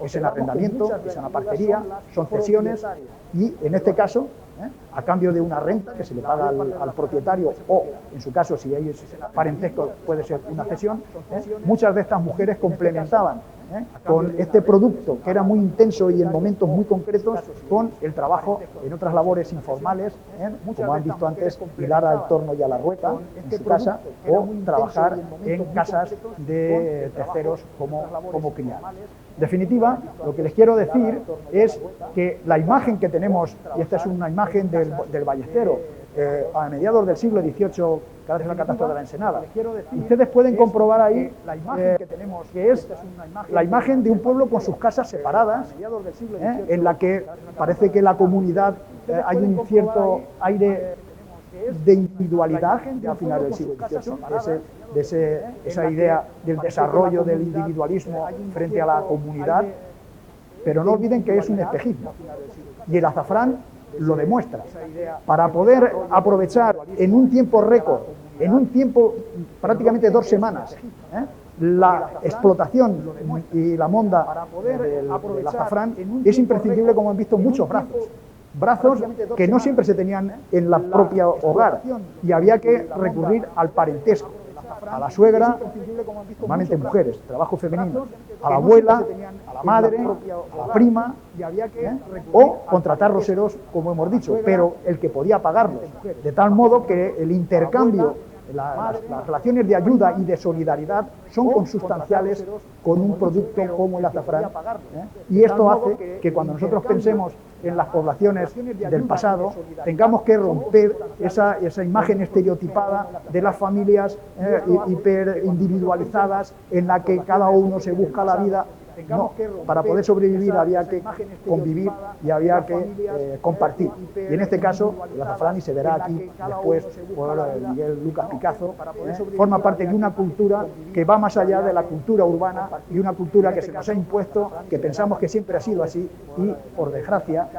Es en arrendamiento, es en la parcería, son cesiones y, en este caso, a cambio de una renta que se le paga al propietario o, en su caso, si hay parentesco, puede ser una cesión, muchas de estas mujeres complementaban con este producto que era muy intenso y en momentos muy concretos con el trabajo en otras labores informales, como han visto antes, hilar al torno y a la rueca en su casa o trabajar en casas de terceros como criados. En definitiva, lo que les quiero decir es que la imagen que tenemos, y esta es una imagen del Ballestero, a mediados del siglo XVIII, cada vez la catástrofe de la Ensenada, ustedes pueden comprobar ahí la imagen que tenemos, que es la imagen de un pueblo con sus casas separadas, en la que parece que la comunidad hay un cierto aire de individualidad a finales del siglo XVIII, esa idea del desarrollo del individualismo frente a la comunidad, pero no olviden que es un espejismo, y el azafrán lo demuestra. Para poder aprovechar en un tiempo récord, en un tiempo prácticamente 2 semanas, la explotación y la monda del azafrán, es imprescindible, como han visto, muchos brazos que no siempre se tenían en la propia hogar y había que recurrir al parentesco, a la suegra, normalmente mujeres, trabajo femenino, a la abuela, a la madre, a la prima, o contratar roseros, como hemos dicho, pero el que podía pagarlos, de tal modo que el intercambio, las relaciones de ayuda y de solidaridad son consustanciales con un producto como el azafrán, y esto hace que cuando nosotros pensemos en las poblaciones del pasado, tengamos que romper esa imagen estereotipada de las familias hiperindividualizadas en la que cada uno se busca la vida. No, para poder sobrevivir había que convivir y había que compartir. Y en este caso, el azafrán, y se verá aquí después por Miguel Lucas Picazo, forma parte de una cultura que va más allá de la cultura urbana y una cultura que se nos ha impuesto, que pensamos que siempre ha sido así y, por desgracia,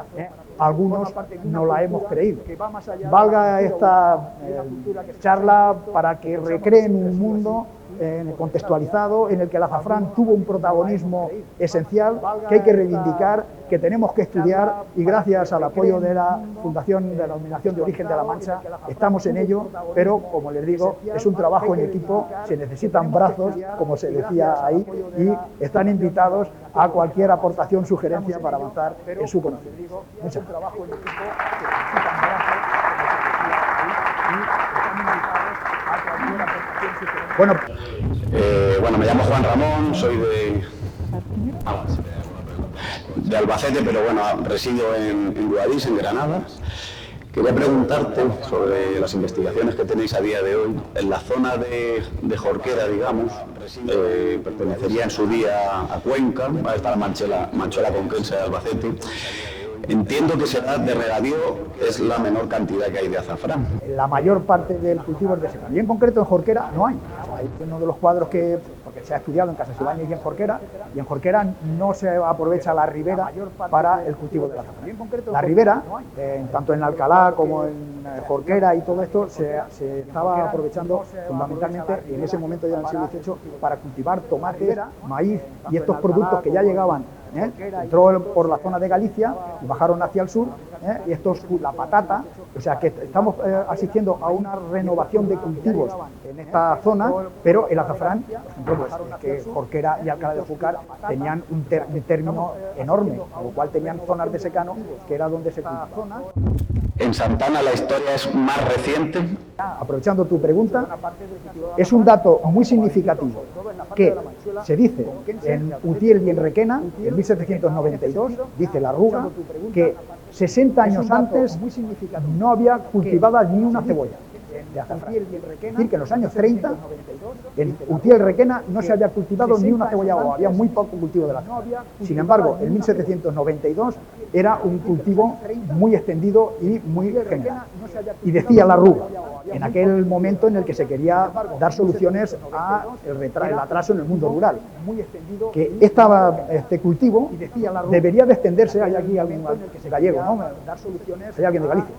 algunos no la hemos creído. Valga esta charla para que recreen un mundo contextualizado en el que el azafrán tuvo un protagonismo esencial, que hay que reivindicar, que tenemos que estudiar, y gracias al apoyo de la Fundación de la Denominación de Origen de la Mancha estamos en ello, pero, como les digo, es un trabajo en equipo, se necesitan brazos, como se decía ahí, y están invitados a cualquier aportación, sugerencia para avanzar en su conocimiento. Muchas gracias. Bueno, me llamo Juan Ramón, soy de Albacete, pero bueno, resido en Guadix, en Granada. Quería preguntarte sobre las investigaciones que tenéis a día de hoy. En la zona de Jorquera, digamos, pertenecería en su día a Cuenca, va a estar Manchuela Conquense de Albacete. Entiendo que será de regadío, es la menor cantidad que hay de azafrán. La mayor parte del cultivo es de secano, y en concreto en Jorquera no hay. Hay uno de los cuadros porque se ha estudiado en Casasibáñez y en Jorquera no se aprovecha la ribera para el cultivo del azafrán. La ribera, tanto en Alcalá como en Jorquera y todo esto, se estaba aprovechando fundamentalmente en ese momento ya en el siglo XVIII para cultivar tomate, maíz y estos productos que ya llegaban entró por la zona de Galicia y bajaron hacia el sur, y esto es la patata, o sea que estamos asistiendo a una renovación de cultivos en esta zona, pero el azafrán, por ejemplo, pues, que Jorquera y Alcalá de Júcar tenían un término enorme, con lo cual tenían zonas de secano que era donde se cultivaba. En Santana la historia es más reciente. Aprovechando tu pregunta, es un dato muy significativo que se dice en Utiel y en Requena, en 1792, dice la Ruga, que 60 años antes no había cultivada ni una cebolla de azafrán. Es decir, que en los años 30, en Utiel y Requena no se había cultivado ni una cebolla o había muy poco cultivo de la azafrán. Sin embargo, en 1792 era un cultivo muy extendido y muy general. Y decía la Ruga, en aquel momento en el que se quería dar soluciones al atraso en el mundo rural, que este cultivo debería de extenderse, hay aquí algún gallego, ¿no? Hay alguien de Galicia.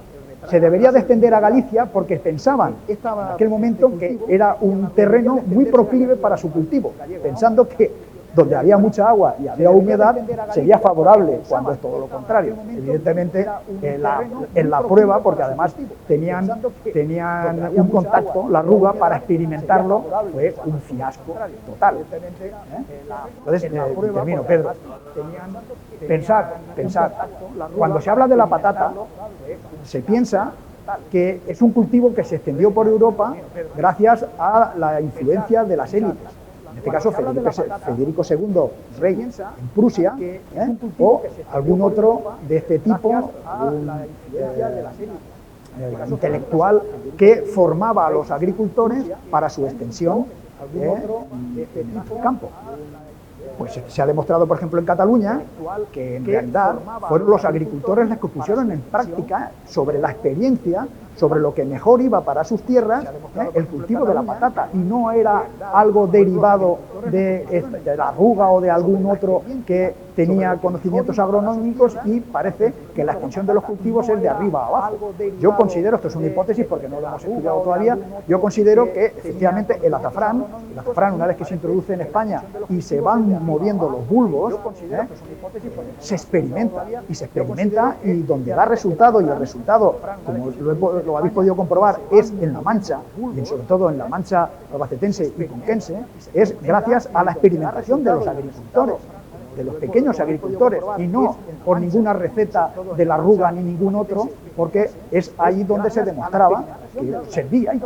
Se debería de extender a Galicia porque pensaban en aquel momento que era un terreno muy proclive para su cultivo, pensando que donde había mucha agua y había humedad sería favorable, cuando es todo lo contrario. Evidentemente, en la prueba, porque además tenían un contacto, la Ruga, para experimentarlo, fue un fiasco total. Entonces, termino, Pedro. Pensad, cuando se habla de la patata, se piensa que es un cultivo que se extendió por Europa gracias a la influencia de las élites. En este caso Federico II, rey en Prusia, o algún otro de este tipo, un intelectual que formaba a los agricultores para su extensión en el campo. Pues se ha demostrado, por ejemplo, en Cataluña, que en realidad fueron los agricultores los que pusieron en práctica, sobre la experiencia, sobre lo que mejor iba para sus tierras, el cultivo de la patata, y no era algo derivado de la Ruga o de algún otro que tenía conocimientos agronómicos, y parece que la extensión de los cultivos es de arriba a abajo. Yo considero, esto es una hipótesis porque no lo hemos estudiado todavía, yo considero que efectivamente el azafrán, una vez que se introduce en España y se van moviendo los bulbos, se experimenta y donde da resultado, y el resultado, como lo habéis podido comprobar, es en La Mancha, y sobre todo en La Mancha albacetense y conquense, es gracias a la experimentación de los agricultores, de los pequeños agricultores, y no por ninguna receta de la Ruga ni ningún otro, porque es ahí donde se demostraba que servía y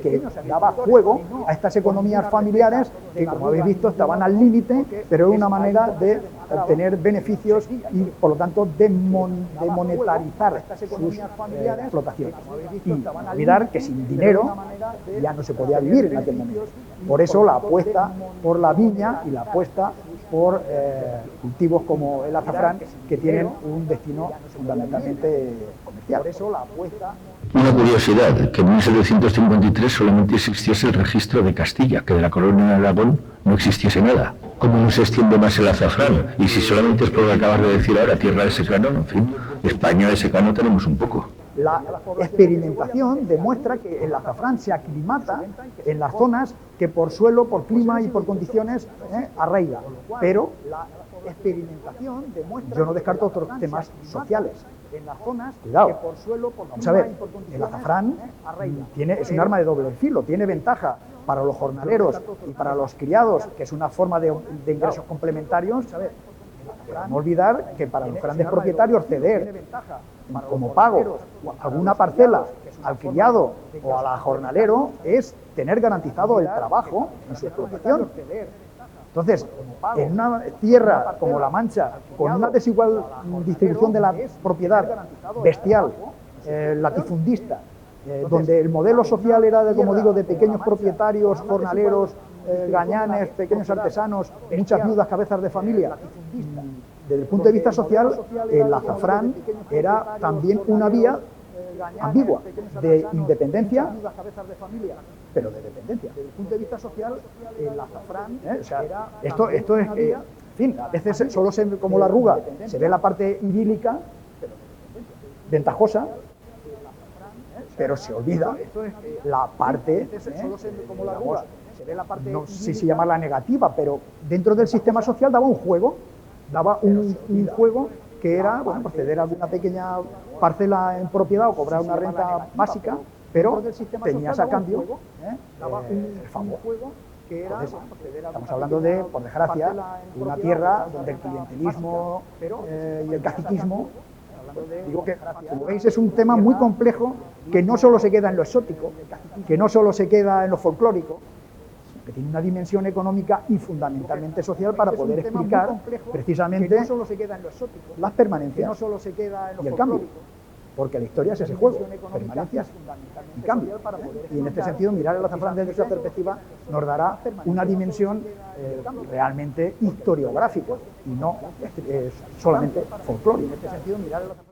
que daba juego a estas economías familiares que, como habéis visto, estaban al límite, pero era una manera de obtener beneficios y, por lo tanto, de monetarizar sus explotaciones. Y no olvidar que sin dinero ya no se podía vivir en aquel momento. Por eso la apuesta por la viña y la apuesta por cultivos como el azafrán, que tienen un destino fundamentalmente comercial. Por eso la apuesta. Una curiosidad, que en 1753 solamente existiese el registro de Castilla, que de la colonia de Aragón no existiese nada. ¿Cómo no se extiende más el azafrán? Y si solamente es por lo que acabas de decir ahora, tierra de secano, en fin, España de secano tenemos un poco. La experimentación demuestra que el azafrán se aclimata en las zonas que por suelo, por clima y por condiciones arraiga. Pero la experimentación demuestra, yo no descarto otros temas sociales. Cuidado, vamos a ver, el azafrán es un arma de doble filo, tiene ventaja para los jornaleros y para los criados, que es una forma de ingresos complementarios. Pero no olvidar que para los grandes propietarios ceder como pago alguna parcela al criado o al jornalero es tener garantizado el trabajo en su explotación. Entonces, en una tierra como La Mancha, con una desigual distribución de la propiedad bestial, latifundista, donde el modelo social era, como digo, de pequeños propietarios, jornaleros, gañanes, pequeños artesanos, muchas viudas, cabezas de familia. Desde el punto de vista social, el azafrán era también una vía ambigua de independencia, pero de dependencia. Desde el punto de vista social, el azafrán, o sea, esto es, en fin, a veces solo se ve como la Ruga, se ve la parte idílica, ventajosa, pero se olvida la parte, digamos, no sé si llamarla negativa, pero dentro del sistema social daba un juego daba un juego que era, bueno, pues ceder alguna pequeña parcela en propiedad o cobrar una renta básica, pero tenías a cambio el favor. Entonces, estamos hablando de, por desgracia, una tierra donde el clientelismo y el caciquismo, digo que, como veis, es un tema muy complejo que no solo se queda en lo exótico, que no solo se queda en lo folclórico, que tiene una dimensión económica y fundamentalmente social para poder explicar precisamente las permanencias y el cambio. Porque la historia es ese juego, permanencias y cambio. Y en este sentido, mirar el azafrán desde esa perspectiva nos dará una dimensión realmente historiográfica y no solamente folclórica. En este sentido, mirar el azafrán